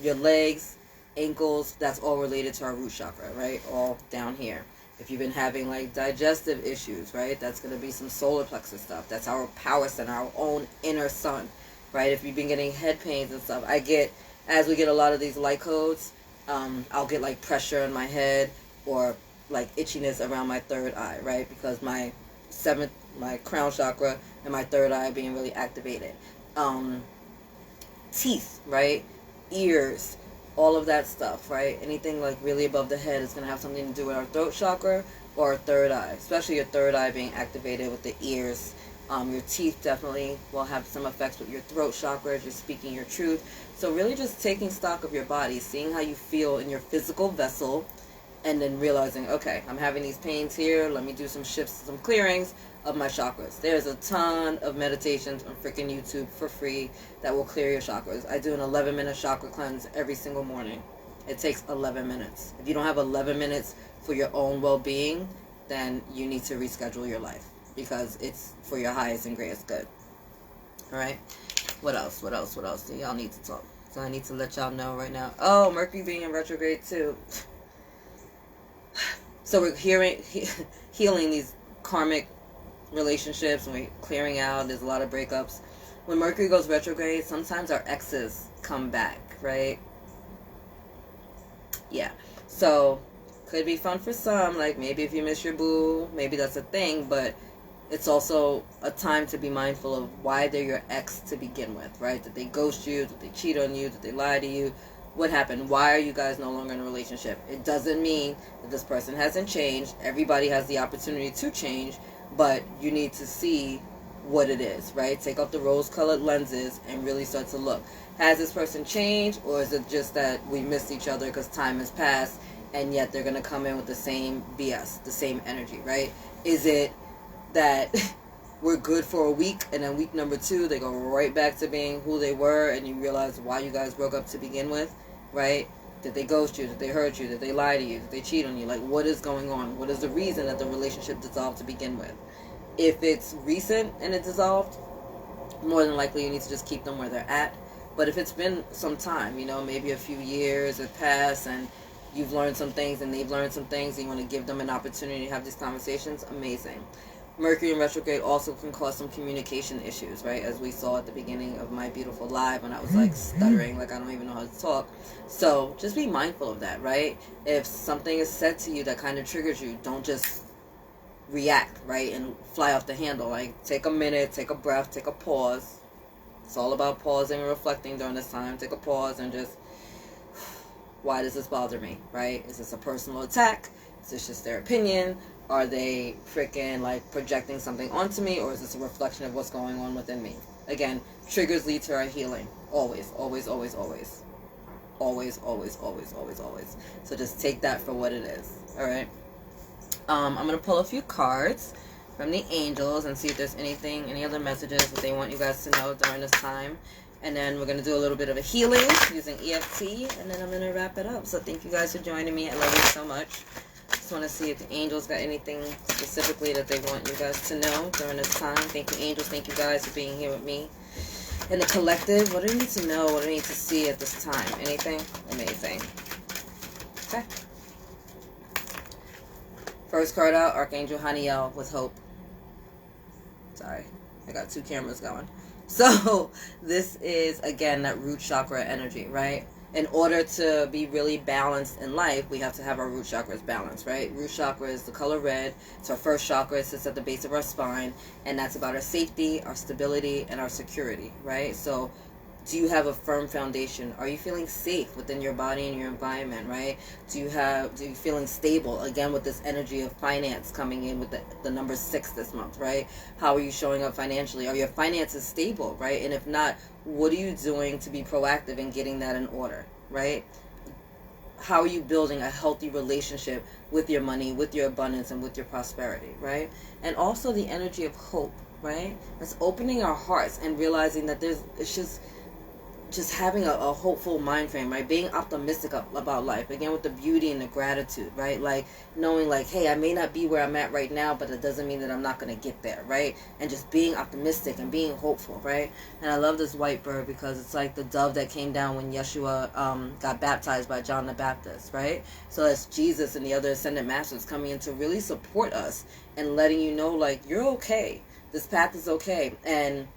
your legs, ankles, that's all related to our root chakra, right, all down here. If you've been having like digestive issues, right, that's going to be some solar plexus stuff. That's our power center, our own inner sun, right? If you've been getting head pains and stuff, as we get a lot of these light codes, I'll get like pressure in my head or like itchiness around my third eye, right? Because my crown chakra and my third eye being really activated. Teeth, right? Ears, all of that stuff, right? Anything like really above the head is going to have something to do with our throat chakra or our third eye, especially your third eye being activated with the ears Your teeth definitely will have some effects with your throat chakra if you're speaking your truth. So really just taking stock of your body, seeing how you feel in your physical vessel, and then realizing, okay, I'm having these pains here. Let me do some shifts, some clearings of my chakras. There's a ton of meditations on freaking YouTube for free that will clear your chakras. I do an 11-minute chakra cleanse every single morning. It takes 11 minutes. If you don't have 11 minutes for your own well-being, then you need to reschedule your life, because it's for your highest and greatest good. All right. What else? What else? What else do y'all need to talk? So I need to let y'all know right now. Oh, Mercury being in retrograde too. So we're healing these karmic relationships, and we're clearing out. There's a lot of breakups. When Mercury goes retrograde, sometimes our exes come back, right? Yeah. So could be fun for some, like maybe if you miss your boo, maybe that's a thing, but it's also a time to be mindful of why they're your ex to begin with, right? Did they ghost you? Did they cheat on you? Did they lie to you? What happened? Why are you guys no longer in a relationship? It doesn't mean that this person hasn't changed. Everybody has the opportunity to change, but you need to see what it is, right? Take off the rose-colored lenses and really start to look. Has this person changed, or is it just that we missed each other because time has passed, and yet they're going to come in with the same BS, the same energy, right? Is it that we're good for a week, and then week number 2, they go right back to being who they were, and you realize why you guys broke up to begin with, right? Did they ghost you? Did they hurt you? Did they lie to you? Did they cheat on you? Like, what is going on? What is the reason that the relationship dissolved to begin with? If it's recent and it dissolved, more than likely you need to just keep them where they're at. But if it's been some time, maybe a few years have passed, and you've learned some things and they've learned some things, and you want to give them an opportunity to have these conversations, amazing. Mercury in retrograde also can cause some communication issues, right? As we saw at the beginning of my beautiful live, when I was like stuttering, like I don't even know how to talk. So just be mindful of that, right? If something is said to you that kind of triggers you, don't just react, right? And fly off the handle. Like, take a minute, take a breath, take a pause. It's all about pausing and reflecting during this time. Take a pause and just, why does this bother me, right? Is this a personal attack? Is this just their opinion? Are they freaking like projecting something onto me, or is this a reflection of what's going on within me? Again, triggers lead to our healing. Always, always, always, always. Always, always, always, always, always. So just take that for what it is. Alright? I'm going to pull a few cards from the angels and see if there's any other messages that they want you guys to know during this time. And then we're going to do a little bit of a healing using EFT, and then I'm going to wrap it up. So thank you guys for joining me. I love you so much. Just want to see if the angels got anything specifically that they want you guys to know during this time. Thank you, angels. Thank you guys for being here with me. And the collective, what do I need to know? What do I need to see at this time? Anything? Amazing. Okay. First card out, Archangel Haniel with hope. Sorry, I got 2 cameras going. So this is, again, that root chakra energy, right? In order to be really balanced in life, we have to have our root chakras balanced, right? Root chakra is the color red. It's our first chakra. It sits at the base of our spine, and that's about our safety, our stability, and our security, right? So do you have a firm foundation? Are you feeling safe within your body and your environment, right? Do you feeling stable, again, with this energy of finance coming in with the number 6 this month, right? How are you showing up financially? Are your finances stable, right? And if not, what are you doing to be proactive in getting that in order, right? How are you building a healthy relationship with your money, with your abundance, and with your prosperity, right? And also the energy of hope, right? It's opening our hearts and realizing that it's just having a hopeful mind frame, right? Being optimistic about life, again, with the beauty and the gratitude, right? Like knowing, like, hey, I may not be where I'm at right now, but it doesn't mean that I'm not going to get there, right? And just being optimistic and being hopeful, right? And I love this white bird because it's like the dove that came down when Yeshua got baptized by John the Baptist, right? So that's Jesus and the other ascended masters coming in to really support us and letting you know, like, you're okay. This path is okay. And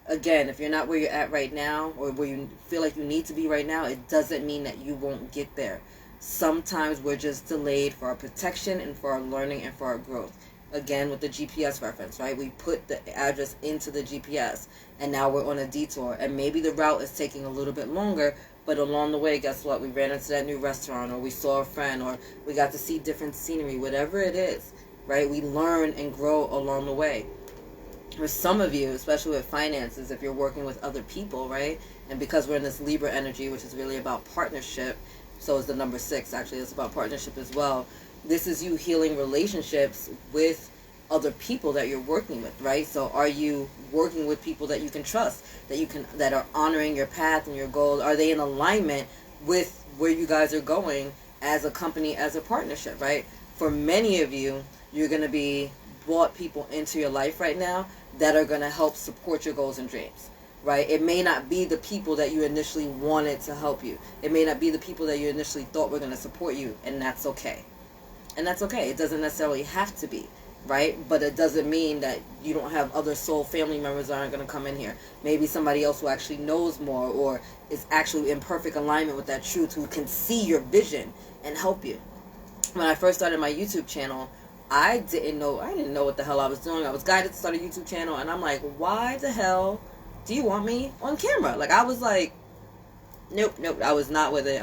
again, if you're not where you're at right now, or where you feel like you need to be right now, it doesn't mean that you won't get there. Sometimes we're just delayed for our protection and for our learning and for our growth. Again, with the GPS reference, right? We put the address into the GPS, and now we're on a detour. And maybe the route is taking a little bit longer, but along the way, guess what? We ran into that new restaurant, or we saw a friend, or we got to see different scenery, whatever it is, right? We learn and grow along the way. For some of you, especially with finances, if you're working with other people, right? And because we're in this Libra energy, which is really about partnership, so is the number 6, actually, it's about partnership as well. This is you healing relationships with other people that you're working with, right? So are you working with people that you can trust, that are honoring your path and your goals? Are they in alignment with where you guys are going as a company, as a partnership, right? For many of you, you're going to be brought people into your life right now that are going to help support your goals and dreams, right? It may not be the people that you initially wanted to help you. It may not be the people that you initially thought were going to support you, and that's okay. And that's okay. It doesn't necessarily have to be, right? But it doesn't mean that you don't have other soul family members that aren't going to come in here. Maybe somebody else who actually knows more or is actually in perfect alignment with that truth, who can see your vision and help you. When I first started my YouTube channel, I didn't know what the hell I was doing. I was guided to start a YouTube channel, and I'm like, why the hell do you want me on camera? Like, I was like, nope, I was not with it.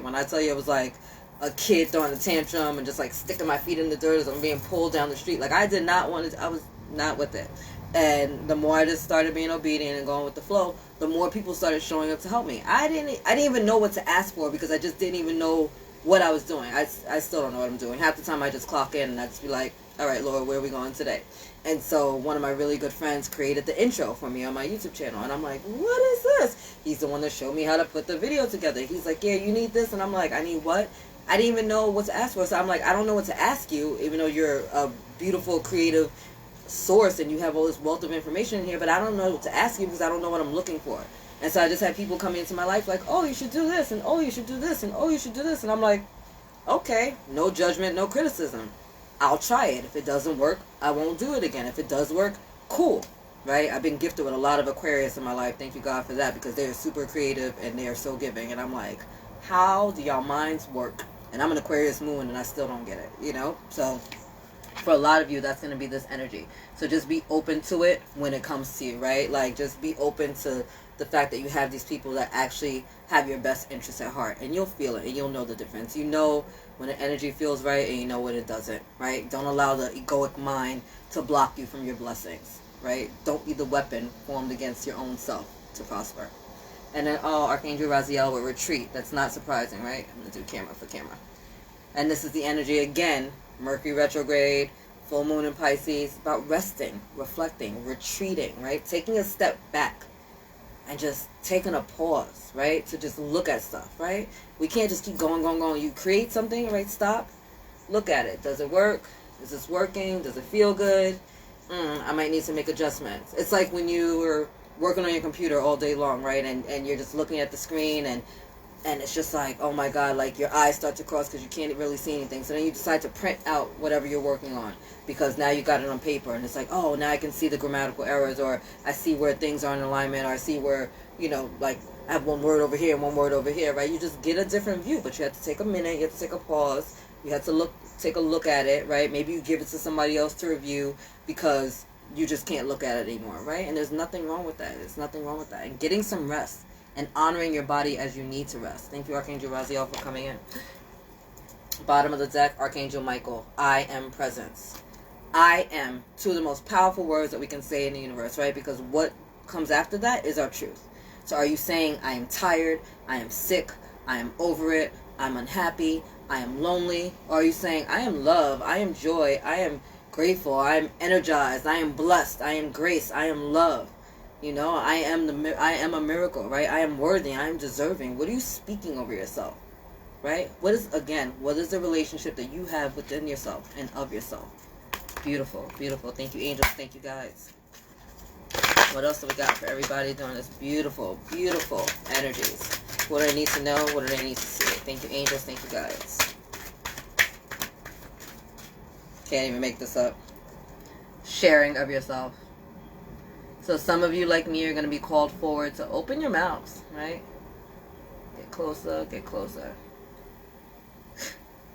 When I tell you, it was like a kid throwing a tantrum and just like sticking my feet in the dirt as I'm being pulled down the street. Like, I did not want to, I was not with it. And the more I just started being obedient and going with the flow, the more people started showing up to help me. I didn't even know what to ask for, because I just didn't even know what I was doing. I still don't know what I'm doing. Half the time I just clock in and I just be like, all right, Lord, where are we going today? And so one of my really good friends created the intro for me on my YouTube channel. And I'm like, what is this? He's the one that showed me how to put the video together. He's like, yeah, you need this. And I'm like, I need what? I didn't even know what to ask for. So I'm like, I don't know what to ask you, even though you're a beautiful, creative source and you have all this wealth of information in here. But I don't know what to ask you because I don't know what I'm looking for. And so I just had people come into my life like, oh, you should do this, and oh, you should do this, and oh, you should do this. And I'm like, okay, no judgment, no criticism. I'll try it. If it doesn't work, I won't do it again. If it does work, cool, right? I've been gifted with a lot of Aquarius in my life. Thank you, God, for that, because they're super creative and they are so giving. And I'm like, how do y'all minds work? And I'm an Aquarius moon and I still don't get it, you know? So for a lot of you, that's going to be this energy. So just be open to it when it comes to you, right? Like, just be open to the fact that you have these people that actually have your best interests at heart, and you'll feel it and you'll know the difference. You know when the energy feels right and you know when it doesn't, right? Don't allow the egoic mind to block you from your blessings, right? Don't be the weapon formed against your own self to prosper. And then, Archangel Raziel with retreat. That's not surprising, right? I'm going to do camera for camera. And this is the energy again, Mercury retrograde, full moon in Pisces, about resting, reflecting, retreating, right? Taking a step back. And just taking a pause, right? To just look at stuff, right? We can't just keep going. You create something, right? Stop. Look at it. Does it work? Is this working? Does it feel good? I might need to make adjustments. It's like when you were working on your computer all day long, right? And you're just looking at the screen and it's just like, oh my God, like your eyes start to cross because you can't really see anything. So then you decide to print out whatever you're working on because now you got it on paper and it's like, oh, now I can see the grammatical errors, or I see where things are in alignment, or I see where, you know, like I have one word over here and one word over here, right? You just get a different view, but you have to take a minute, you have to take a pause, you have to take a look at it, right? Maybe you give it to somebody else to review because you just can't look at it anymore, right? And there's nothing wrong with that. There's nothing wrong with that. And getting some rest. And honoring your body as you need to rest. Thank you, Archangel Raziel, for coming in. Bottom of the deck, Archangel Michael. I am presence. I am. Two of the most powerful words that we can say in the universe, right? Because what comes after that is our truth. So are you saying, I am tired, I am sick, I am over it, I'm unhappy, I am lonely? Or are you saying, I am love, I am joy, I am grateful, I am energized, I am blessed, I am grace, I am love? You know, I am a miracle, right? I am worthy, I am deserving. What are you speaking over yourself, right? What is the relationship that you have within yourself and of yourself? Beautiful, beautiful. Thank you, angels. Thank you, guys. What else do we got for everybody during this beautiful, beautiful energies? What do I need to know? What do I need to see? Thank you, angels. Thank you, guys. Can't even make this up. Sharing of yourself. So some of you, like me, are going to be called forward to open your mouths, right? Get closer, get closer.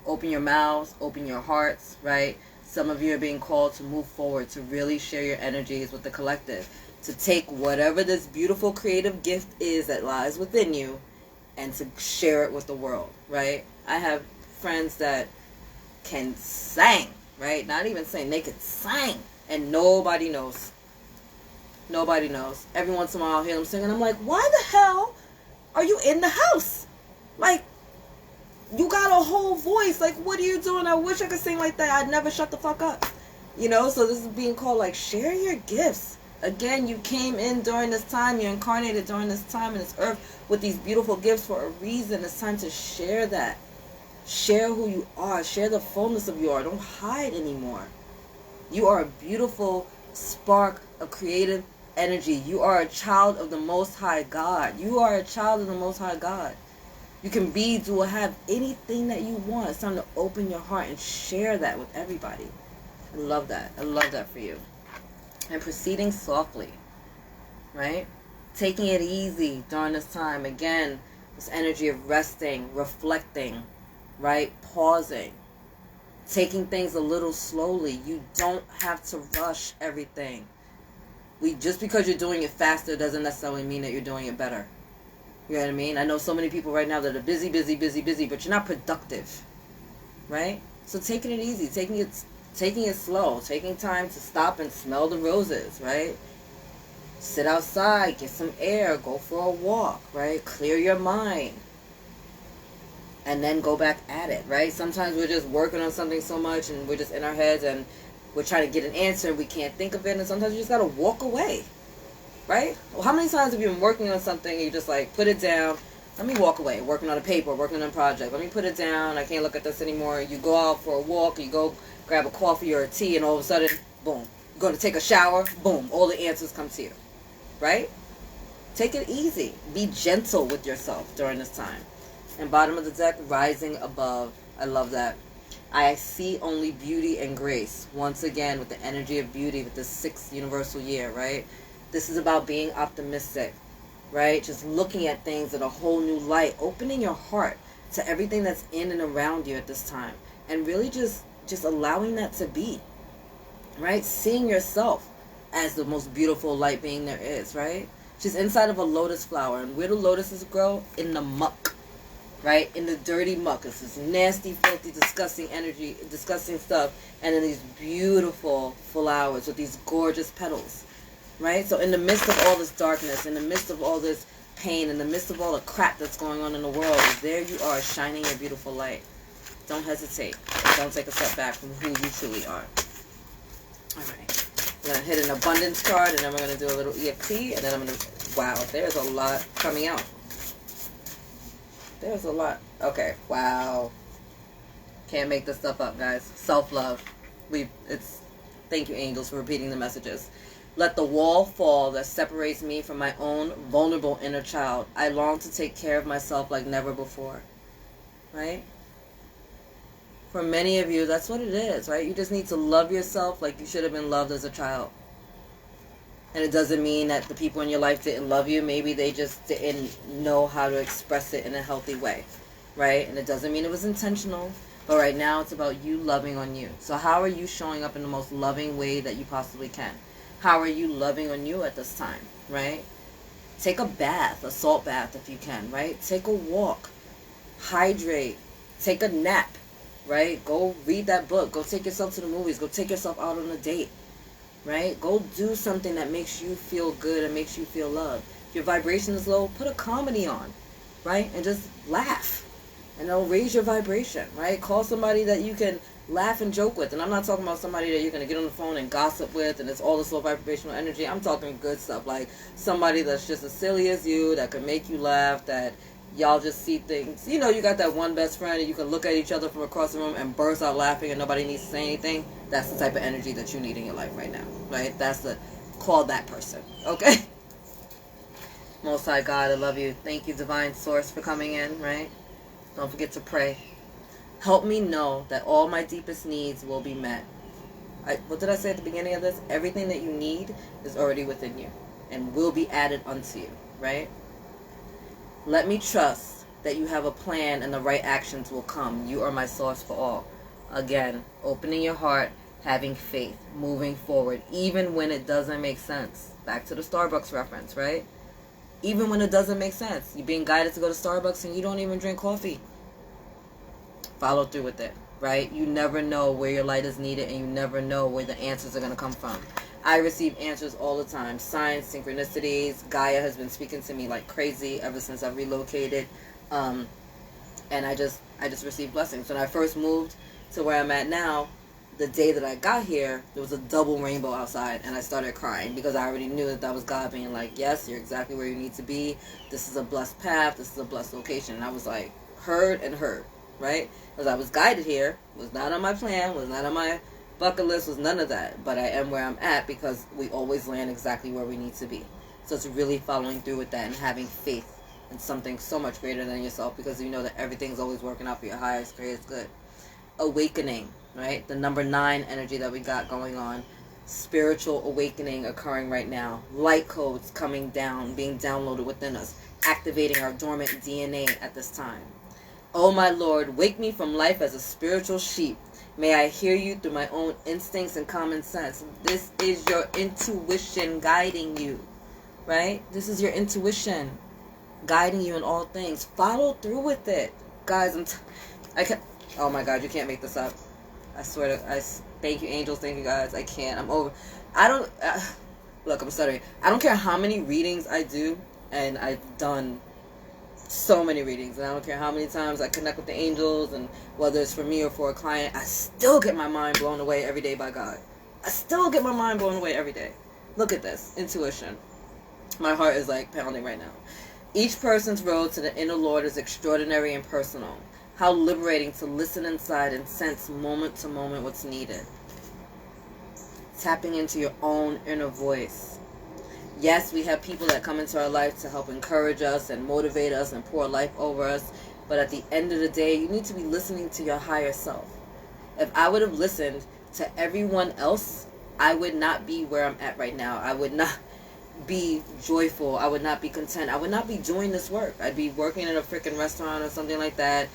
Open your mouths, open your hearts, right? Some of you are being called to move forward, to really share your energies with the collective, to take whatever this beautiful creative gift is that lies within you and to share it with the world, right? I have friends that can sing, right? Not even sing, they can sing, and nobody knows. Nobody knows. Every once in a while I'll hear them singing. I'm like, why the hell are you in the house? Like, you got a whole voice. Like, what are you doing? I wish I could sing like that. I'd never shut the fuck up. You know, so this is being called, like, share your gifts. Again, you came in during this time. You incarnated during this time in this earth with these beautiful gifts for a reason. It's time to share that. Share who you are. Share the fullness of you are. Don't hide anymore. You are a beautiful spark of creative energy. You are a child of the Most High God. You are a child of the Most High God. You can be, do, or have anything that you want. It's time to open your heart and share that with everybody. I love that. I love that for you. And proceeding softly, right? Taking it easy during this time. Again, this energy of resting, reflecting, right? Pausing. Taking things a little slowly. You don't have to rush everything. Just because you're doing it faster doesn't necessarily mean that you're doing it better. You know what I mean? I know so many people right now that are busy, but you're not productive, right? So taking it easy, taking it slow, taking time to stop and smell the roses, right? Sit outside, get some air, go for a walk, right? Clear your mind. And then go back at it, right? Sometimes we're just working on something so much and we're just in our heads and we're trying to get an answer and we can't think of it, and sometimes you just gotta walk away. Right? Well, how many times have you been working on something and you just like, put it down, let me walk away, working on a paper, working on a project, let me put it down, I can't look at this anymore. You go out for a walk, you go grab a coffee or a tea, and all of a sudden, boom, you're going to take a shower, boom, all the answers come to you. Right? Take it easy. Be gentle with yourself during this time. And bottom of the deck, rising above. I love that. I see only beauty and grace. Once again, with the energy of beauty, with the 6th universal year, right? This is about being optimistic, right? Just looking at things in a whole new light, opening your heart to everything that's in and around you at this time, and really just allowing that to be, right? Seeing yourself as the most beautiful light being there is, right? She's inside of a lotus flower, and where do lotuses grow? In the muck, right? In the dirty muck. It's this nasty, filthy, disgusting energy, disgusting stuff, and then these beautiful flowers with these gorgeous petals. Right? So in the midst of all this darkness, in the midst of all this pain, in the midst of all the crap that's going on in the world, there you are, shining your beautiful light. Don't hesitate. Don't take a step back from who you truly are. All right. We're going to hit an abundance card, and then we're going to do a little EFT, and then I'm going to... Wow, there's a lot coming out. There's a lot. Okay, wow. Can't make this stuff up, guys. Self-love. Thank you, angels, for repeating the messages. Let the wall fall that separates me from my own vulnerable inner child. I long to take care of myself like never before. Right? For many of you, that's what it is, right? You just need to love yourself like you should have been loved as a child. And it doesn't mean that the people in your life didn't love you. Maybe they just didn't know how to express it in a healthy way. Right? And it doesn't mean it was intentional. But right now, it's about you loving on you. So how are you showing up in the most loving way that you possibly can? How are you loving on you at this time, right? Take a bath, a salt bath if you can, right? Take a walk, hydrate, take a nap, right? Go read that book, go take yourself to the movies, go take yourself out on a date, right? Go do something that makes you feel good and makes you feel loved. If your vibration is low, put a comedy on, right? And just laugh, and it'll raise your vibration, right? Call somebody that you can laugh and joke with. And I'm not talking about somebody that you're going to get on the phone and gossip with and it's all this low vibrational energy. I'm talking good stuff, like somebody that's just as silly as you, that can make you laugh, that y'all just see things. You know, you got that one best friend and you can look at each other from across the room and burst out laughing and nobody needs to say anything. That's the type of energy that you need in your life right now, right? Call that person, okay? Most High God, I love you. Thank you, Divine Source, for coming in, right? Don't forget to pray. Help me know that all my deepest needs will be met. What did I say at the beginning of this? Everything that you need is already within you and will be added unto you, right? Let me trust that you have a plan and the right actions will come. You are my source for all. Again, opening your heart, having faith, moving forward, even when it doesn't make sense. Back to the Starbucks reference, right? Even when it doesn't make sense. You're being guided to go to Starbucks and you don't even drink coffee. Follow through with it, right? You never know where your light is needed and you never know where the answers are going to come from. I receive answers all the time. Signs, synchronicities. Gaia has been speaking to me like crazy ever since I've relocated. And I just received blessings. When I first moved to where I'm at now, the day that I got here, there was a double rainbow outside, and I started crying because I already knew that was God being like, yes, you're exactly where you need to be. This is a blessed path. This is a blessed location. And I was like, heard, right? Because I was guided here. Was not on my plan. Was not on my bucket list. Was none of that. But I am where I'm at because we always land exactly where we need to be. So it's really following through with that and having faith in something so much greater than yourself, because you know that everything's always working out for your highest, greatest good. Awakening, right? The number 9 energy that we got going on. Spiritual awakening occurring right now. Light codes coming down, being downloaded within us. Activating our dormant DNA at this time. Oh my Lord, wake me from life as a spiritual sheep. May I hear you through my own instincts and common sense. This is your intuition guiding you, right? This is your intuition guiding you in all things. Follow through with it. Guys, I can't, oh my God, you can't make this up. I swear to, thank you angels, thank you guys. I can't, I'm over. Look, I'm stuttering. I don't care how many readings I do, and I've done so many readings, and I don't care how many times I connect with the angels, and whether it's for me or for a client, I still get my mind blown away every day by God. I still get my mind blown away every day. Look at this, intuition. My heart is like pounding right now. Each person's road to the inner Lord is extraordinary and personal. How liberating to listen inside and sense moment to moment what's needed. Tapping into your own inner voice. Yes, we have people that come into our life to help encourage us and motivate us and pour life over us. But at the end of the day, you need to be listening to your higher self. If I would have listened to everyone else, I would not be where I'm at right now. I would not be joyful. I would not be content. I would not be doing this work. I'd be working in a freaking restaurant or something like that,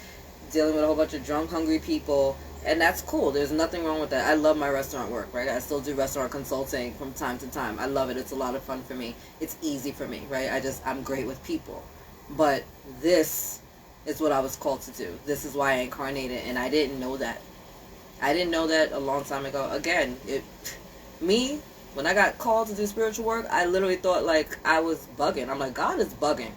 dealing with a whole bunch of drunk, hungry people. And that's cool. There's nothing wrong with that. I love my restaurant work, right? I still do restaurant consulting from time to time. I love it. It's a lot of fun for me. It's easy for me, right? I'm great with people. But this is what I was called to do. This is why I incarnated, and I didn't know that. I didn't know that a long time ago. Again, when I got called to do spiritual work, I literally thought like I was bugging. I'm like, God is bugging.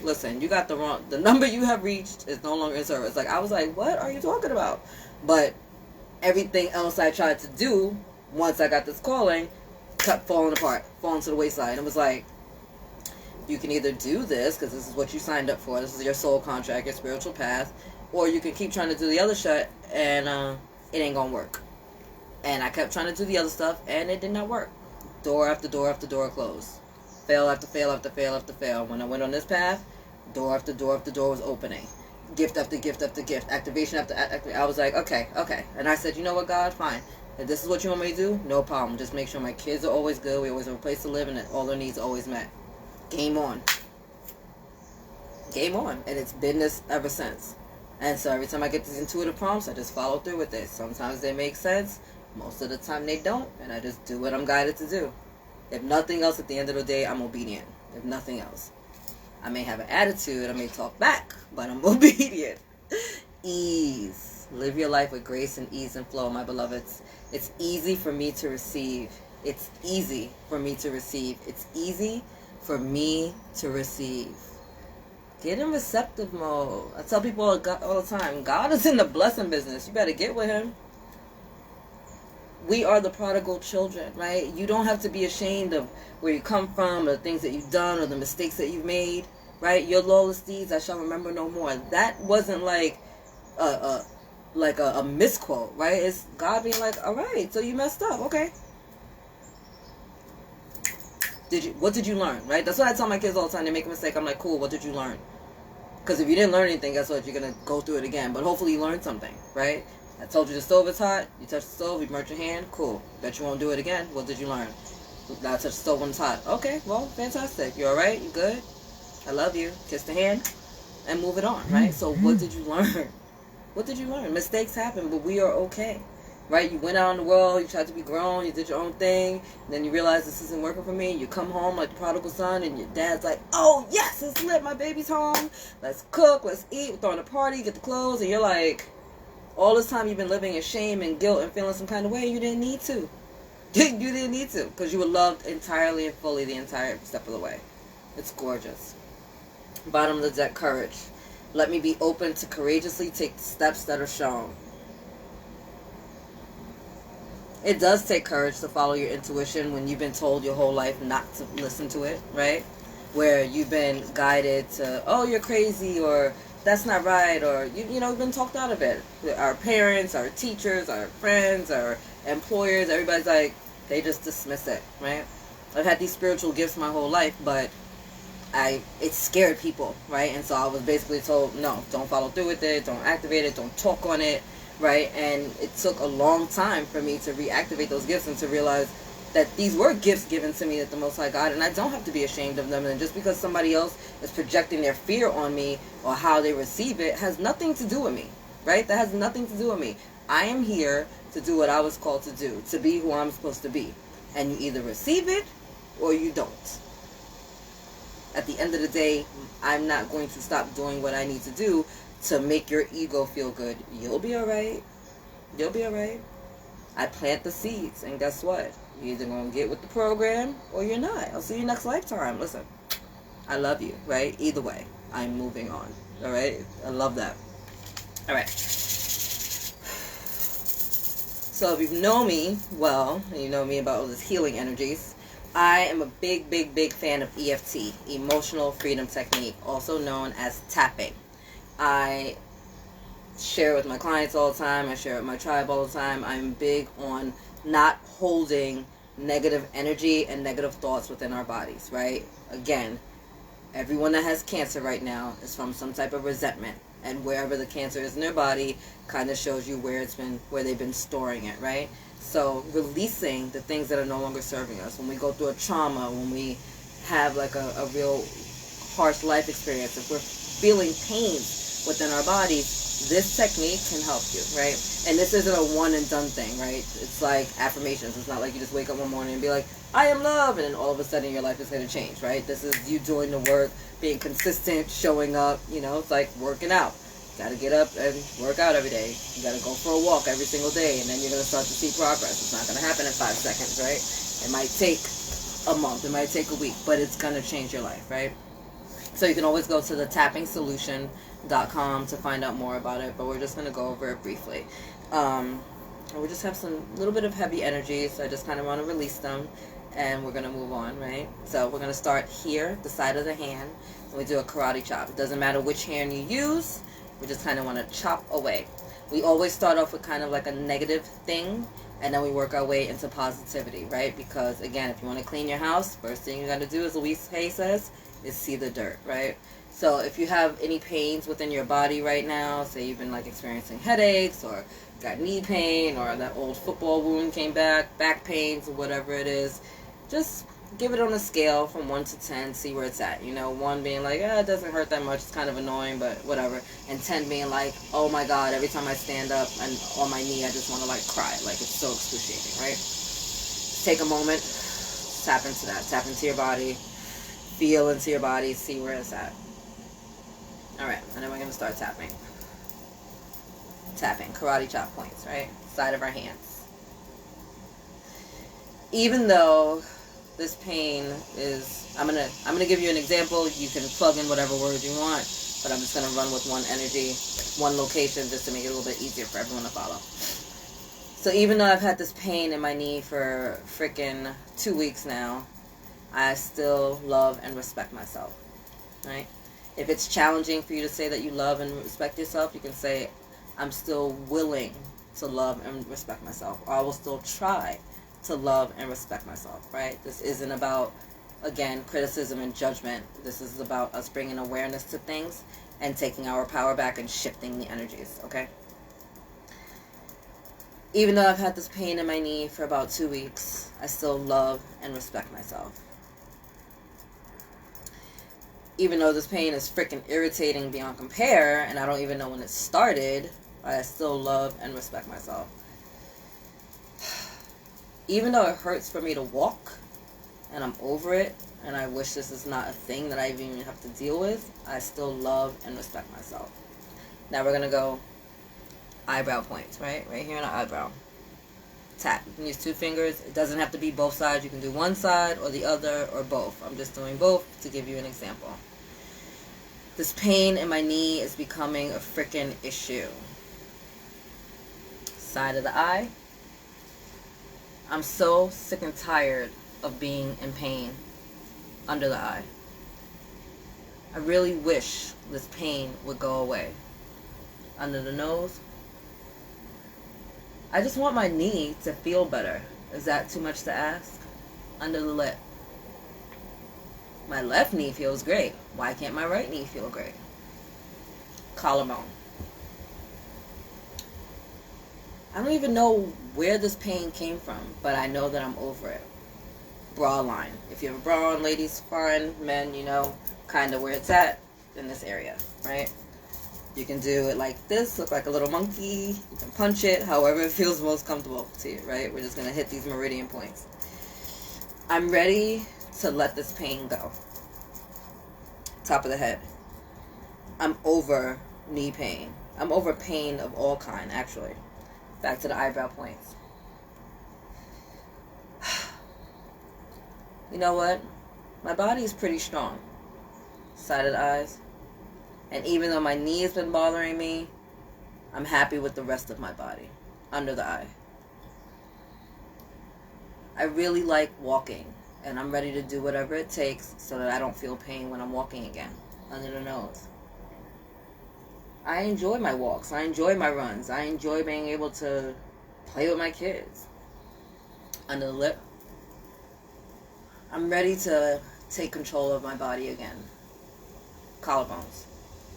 Listen, you got the number you have reached is no longer in service. Like, I was like, what are you talking about? But everything else I tried to do once I got this calling kept falling apart, falling to the wayside. It was like, you can either do this because this is what you signed up for, this is your soul contract, your spiritual path, or you can keep trying to do the other shit and it ain't gonna work. And I kept trying to do the other stuff and it did not work. Door after door after door closed. Fail after fail after fail after fail. When I went on this path, door after door after door was opening. Gift after gift after gift. Activation after activation. I was like, okay. And I said, you know what, God? Fine. If this is what you want me to do, no problem. Just make sure my kids are always good. We always have a place to live and that all their needs are always met. Game on. Game on. And it's been this ever since. And so every time I get these intuitive prompts, I just follow through with it. Sometimes they make sense. Most of the time they don't. And I just do what I'm guided to do. If nothing else, at the end of the day, I'm obedient. If nothing else. I may have an attitude, I may talk back, but I'm obedient. Ease. Live your life with grace and ease and flow, my beloveds. It's easy for me to receive. It's easy for me to receive. It's easy for me to receive. Get in receptive mode. I tell people all the time, God is in the blessing business. You better get with him. We are the prodigal children, right? You don't have to be ashamed of where you come from, or the things that you've done, or the mistakes that you've made, right? Your lawless deeds I shall remember no more. That wasn't like a misquote, right? It's God being like, all right, so you messed up, okay. What did you learn, right? That's what I tell my kids all the time. They make a mistake. I'm like, cool, what did you learn? Because if you didn't learn anything, guess what? You're going to go through it again. But hopefully you learned something, right? I told you the stove is hot. You touch the stove, you burnt your hand. Cool. Bet you won't do it again. What did you learn? Now I touch the stove when it's hot. Okay, well, fantastic. You alright? You good? I love you. Kiss the hand and move it on, right? So what did you learn? What did you learn? Mistakes happen, but we are okay, right? You went out in the world, you tried to be grown, you did your own thing, and then you realize this isn't working for me. You come home like the prodigal son, and your dad's like, oh, yes, it's lit. My baby's home. Let's cook. Let's eat. We're throwing a party. Get the clothes. And you're like, all this time you've been living in shame and guilt and feeling some kind of way, you didn't need to. You didn't need to, because you were loved entirely and fully the entire step of the way. It's gorgeous. Bottom of the deck, courage. Let me be open to courageously take the steps that are shown. It does take courage to follow your intuition when you've been told your whole life not to listen to it, right? Where you've been guided to, oh, you're crazy, or that's not right, or, you know, we've been talked out of it. Our parents, our teachers, our friends, our employers, everybody's like, they just dismiss it, right? I've had these spiritual gifts my whole life, but it scared people, right? And so I was basically told, no, don't follow through with it, don't activate it, don't talk on it, right? And it took a long time for me to reactivate those gifts and to realize that these were gifts given to me at the Most High God, and I don't have to be ashamed of them. And just because somebody else is projecting their fear on me or how they receive it has nothing to do with me, right? That has nothing to do with me. I am here to do what I was called to do, to be who I'm supposed to be. And you either receive it or you don't. At the end of the day, I'm not going to stop doing what I need to do to make your ego feel good. You'll be alright. You'll be alright. I plant the seeds, and guess what? You're either going to get with the program or you're not. I'll see you next lifetime. Listen, I love you, right? Either way, I'm moving on. Alright? I love that. Alright. So if you know me well, and you know me about all this healing energies, I am a big, big, big fan of EFT, Emotional Freedom Technique, also known as tapping. I share it with my clients all the time. I share it with my tribe all the time. I'm big on not holding negative energy and negative thoughts within our bodies, right? Again, everyone that has cancer right now is from some type of resentment. And wherever the cancer is in their body kind of shows you where they've been storing it, right? So releasing the things that are no longer serving us. When we go through a trauma, when we have like a real harsh life experience, if we're feeling pains within our bodies, this technique can help you, right? And this isn't a one and done thing, right? It's like affirmations. It's not like you just wake up one morning and be like, I am love, and then all of a sudden your life is going to change, right? This is you doing the work, being consistent, showing up, you know, it's like working out. You got to get up and work out every day. You got to go for a walk every single day, and then you're going to start to see progress. It's not going to happen in 5 seconds, right? It might take a month, it might take a week, but it's going to change your life, right? So you can always go to the tappingsolution.com to find out more about it, but we're just going to go over it briefly. We just have some little bit of heavy energy, so I just kind of want to release them, and we're going to move on, right? So we're going to start here, the side of the hand, and we do a karate chop. It doesn't matter which hand you use, we just kind of want to chop away. We always start off with kind of like a negative thing, and then we work our way into positivity, right? Because, again, if you want to clean your house, first thing you got to do, as Louise Hay says, is see the dirt, right? So if you have any pains within your body right now, say you've been like experiencing headaches or got knee pain or that old football wound came back, back pains or whatever it is, just give it on a scale from 1 to 10, see where it's at. You know, 1 being like, it doesn't hurt that much, it's kind of annoying, but whatever. And 10 being like, oh my God, every time I stand up and on my knee, I just want to like cry. Like it's so excruciating, right? Take a moment, tap into that, tap into your body, feel into your body, see where it's at. Alright, and then we're going to start tapping. Tapping, karate chop points, right? Side of our hands. Even though this pain is, I'm gonna give you an example. You can plug in whatever word you want, but I'm just gonna run with one energy, one location, just to make it a little bit easier for everyone to follow. So even though I've had this pain in my knee for freaking 2 weeks now, I still love and respect myself, right? If it's challenging for you to say that you love and respect yourself, you can say, I'm still willing to love and respect myself. Or I will still try to love and respect myself, right? This isn't about, again, criticism and judgment. This is about us bringing awareness to things and taking our power back and shifting the energies, okay? Even though I've had this pain in my knee for about 2 weeks, I still love and respect myself. Even though this pain is freaking irritating beyond compare, and I don't even know when it started, I still love and respect myself. Even though it hurts for me to walk, and I'm over it, and I wish this is not a thing that I even have to deal with, I still love and respect myself. Now we're going to go eyebrow points, right? Right here in the eyebrow. Tap. You can use 2 fingers. It doesn't have to be both sides. You can do one side or the other or both. I'm just doing both to give you an example. This pain in my knee is becoming a freaking issue. Side of the eye. I'm so sick and tired of being in pain under the eye. I really wish this pain would go away. Under the nose. I just want my knee to feel better. Is that too much to ask? Under the lip. My left knee feels great. Why can't my right knee feel great? Collarbone. I don't even know where this pain came from, but I know that I'm over it. Bra line. If you have a bra on, ladies, fine. Men, you know kind of where it's at in this area, right? You can do it like this, look like a little monkey. You can punch it, however it feels most comfortable to you, right? We're just going to hit these meridian points. I'm ready to let this pain go. Top of the head. I'm over knee pain. I'm over pain of all kind, actually. Back to the eyebrow points. You know what? My body is pretty strong. Side of the eyes. And even though my knee has been bothering me, I'm happy with the rest of my body. Under the eye. I really like walking. And I'm ready to do whatever it takes so that I don't feel pain when I'm walking again. Under the nose. I enjoy my walks. I enjoy my runs. I enjoy being able to play with my kids. Under the lip. I'm ready to take control of my body again. Collarbones.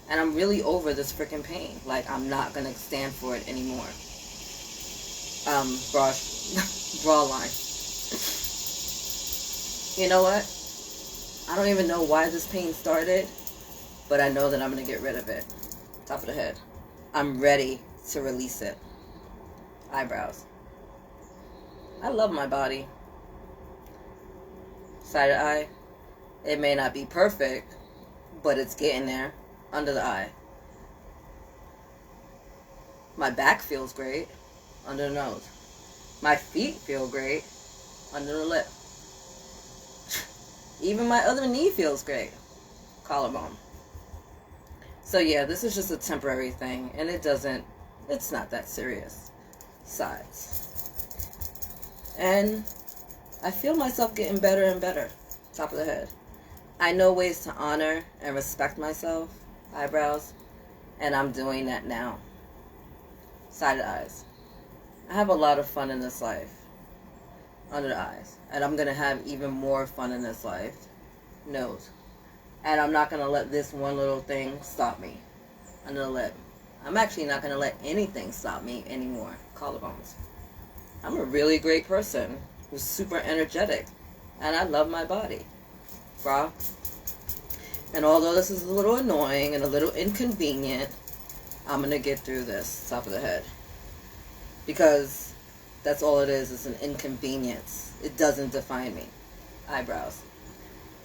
And I'm really over this freaking pain. Like, I'm not going to stand for it anymore. Bra line. You know what? I don't even know why this pain started, but I know that I'm going to get rid of it. Top of the head. I'm ready to release it. Eyebrows. I love my body. Side of the eye. It may not be perfect, but it's getting there. Under the eye. My back feels great. Under the nose. My feet feel great. Under the lip. Even my other knee feels great. Collarbone. So yeah, this is just a temporary thing, and it's not that serious. Sides. And I feel myself getting better and better. Top of the head. I know ways to honor and respect myself. Eyebrows. And I'm doing that now. Side of the eyes. I have a lot of fun in this life. Under the eyes. And I'm going to have even more fun in this life. Nose. And I'm not going to let this one little thing stop me. Under the lip. I'm actually not going to let anything stop me anymore. Collarbones. I'm a really great person who's super energetic. And I love my body. Bra. And although this is a little annoying and a little inconvenient, I'm going to get through this. Top of the head. Because that's all it is. It's an inconvenience. It doesn't define me. Eyebrows.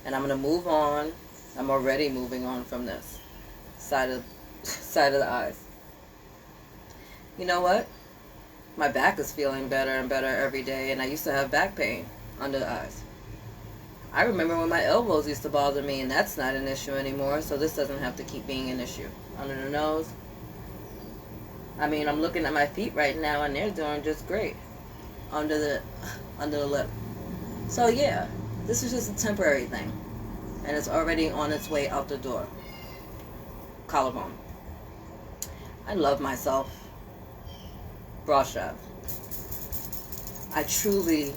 And I'm going to move on. I'm already moving on from this. Side of the eyes. You know what? My back is feeling better and better every day. And I used to have back pain under the eyes. I remember when my elbows used to bother me, and that's not an issue anymore, so this doesn't have to keep being an issue. Under the nose. I mean, I'm looking at my feet right now, and they're doing just great. Under the lip. So yeah, this is just a temporary thing, and it's already on its way out the door. Collarbone. I love myself. Bra strap. I truly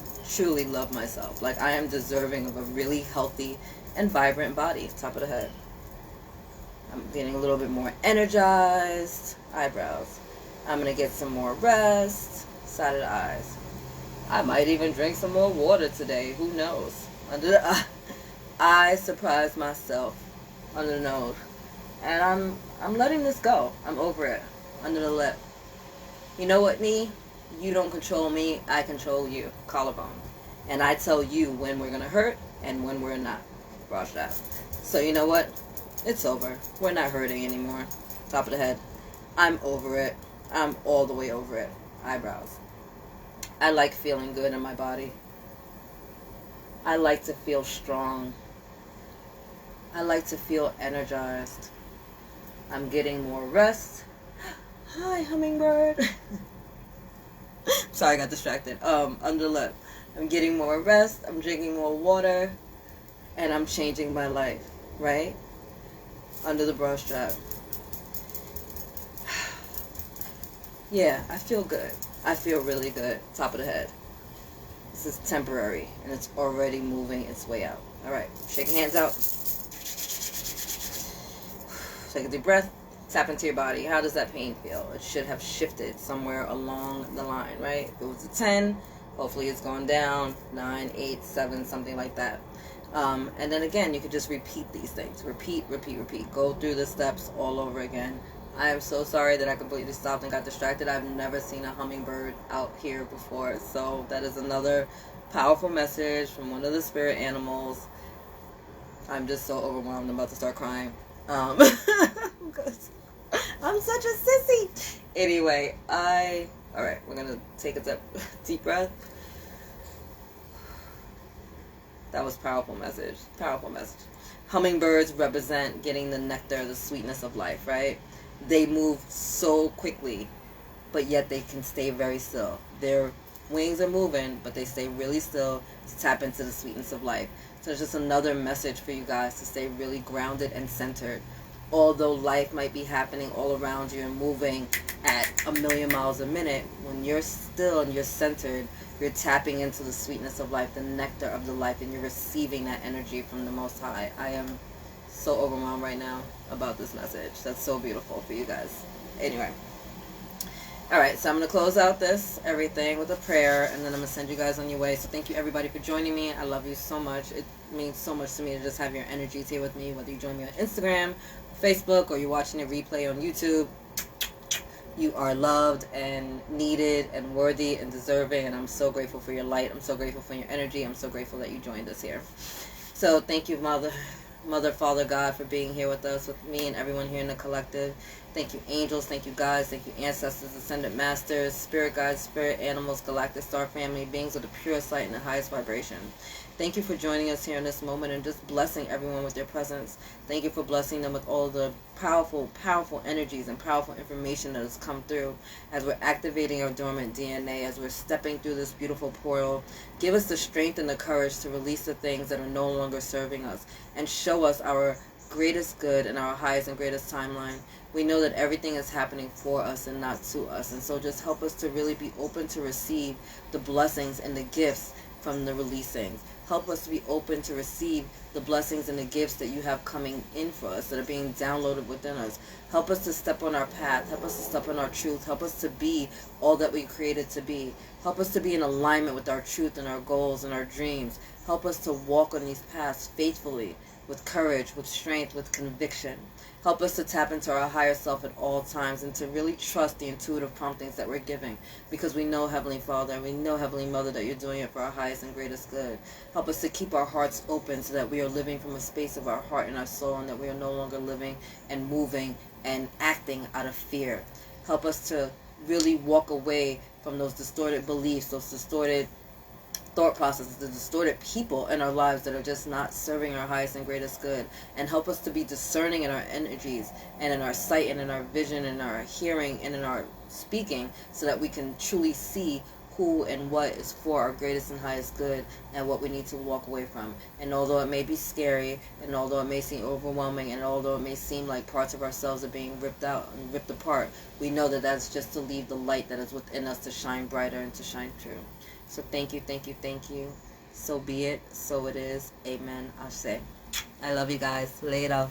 love myself. Like, I am deserving of a really healthy and vibrant body. Top of the head. I'm getting a little bit more energized. Eyebrows. I'm going to get some more rest. Side of the eyes. I might even drink some more water today. Who knows? Under the eye. I surprised myself. Under the nose. And I'm letting this go. I'm over it. Under the lip. You know what, knee? You don't control me, I control you. Collarbone. And I tell you when we're going to hurt and when we're not. Brush that. So you know what? It's over. We're not hurting anymore. Top of the head. I'm over it. I'm all the way over it. Eyebrows. I like feeling good in my body. I like to feel strong. I like to feel energized. I'm getting more rest. Hi, hummingbird. Sorry, I got distracted. Under lip. I'm getting more rest. I'm drinking more water. And I'm changing my life. Right? Under the bra strap. Yeah, I feel good. I feel really good. Top of the head. This is temporary. And it's already moving its way out. Alright. Shake your hands out. Take a deep breath. Tap into your body. How does that pain feel? It should have shifted somewhere along the line, right? If it was a 10, hopefully it's gone down. 9, 8, 7, something like that. And then again, you could just repeat these things. Repeat, repeat, repeat. Go through the steps all over again. I am so sorry that I completely stopped and got distracted. I've never seen a hummingbird out here before. So that is another powerful message from one of the spirit animals. I'm just so overwhelmed. I'm about to start crying. Because I'm such a sissy. Anyway, alright, we're gonna take a deep breath. That was powerful message. Powerful message. Hummingbirds represent getting the nectar, the sweetness of life, right? They move so quickly, but yet they can stay very still. Their wings are moving, but they stay really still to tap into the sweetness of life. So it's just another message for you guys to stay really grounded and centered. Although life might be happening all around you and moving at 1,000,000 miles a minute, when you're still and you're centered, you're tapping into the sweetness of life, the nectar of the life, and you're receiving that energy from the Most High. I am so overwhelmed right now about this message. That's so beautiful for you guys. Anyway. Alright, so I'm going to close out everything with a prayer, and then I'm going to send you guys on your way. So thank you everybody for joining me. I love you so much. It means so much to me to just have your energies here with me, whether you join me on Instagram, Facebook, or you're watching a replay on YouTube. You are loved and needed and worthy and deserving, and I'm so grateful for your light. I'm so grateful for your energy. I'm so grateful that you joined us here. So thank you, Mother, Father, God, for being here with us, with me and everyone here in the collective. Thank you, angels. Thank you, guides. Thank you, ancestors, ascended masters, spirit guides, spirit animals, galactic star family, beings with the purest light and the highest vibration. Thank you for joining us here in this moment and just blessing everyone with your presence. Thank you for blessing them with all the powerful, powerful energies and powerful information that has come through as we're activating our dormant DNA, as we're stepping through this beautiful portal. Give us the strength and the courage to release the things that are no longer serving us and show us our greatest good and our highest and greatest timeline. We know that everything is happening for us and not to us, and so just help us to really be open to receive the blessings and the gifts from the releasings. Help us to be open to receive the blessings and the gifts that you have coming in for us, that are being downloaded within us. Help us to step on our path. Help us to step on our truth. Help us to be all that we created to be. Help us to be in alignment with our truth and our goals and our dreams. Help us to walk on these paths faithfully, with courage, with strength, with conviction. Help us to tap into our higher self at all times and to really trust the intuitive promptings that we're giving, because we know, Heavenly Father, and we know, Heavenly Mother, that you're doing it for our highest and greatest good. Help us to keep our hearts open so that we are living from a space of our heart and our soul, and that we are no longer living and moving and acting out of fear. Help us to really walk away from those distorted beliefs, those distorted thought processes, the distorted people in our lives that are just not serving our highest and greatest good, and help us to be discerning in our energies and in our sight and in our vision and our hearing and in our speaking, so that we can truly see who and what is for our greatest and highest good and what we need to walk away from. And although it may be scary, and although it may seem overwhelming, and although it may seem like parts of ourselves are being ripped out and ripped apart, we know that that's just to leave the light that is within us to shine brighter and to shine true. So thank you, thank you, thank you. So be it, so it is. Amen. Ashe. I love you guys. Later.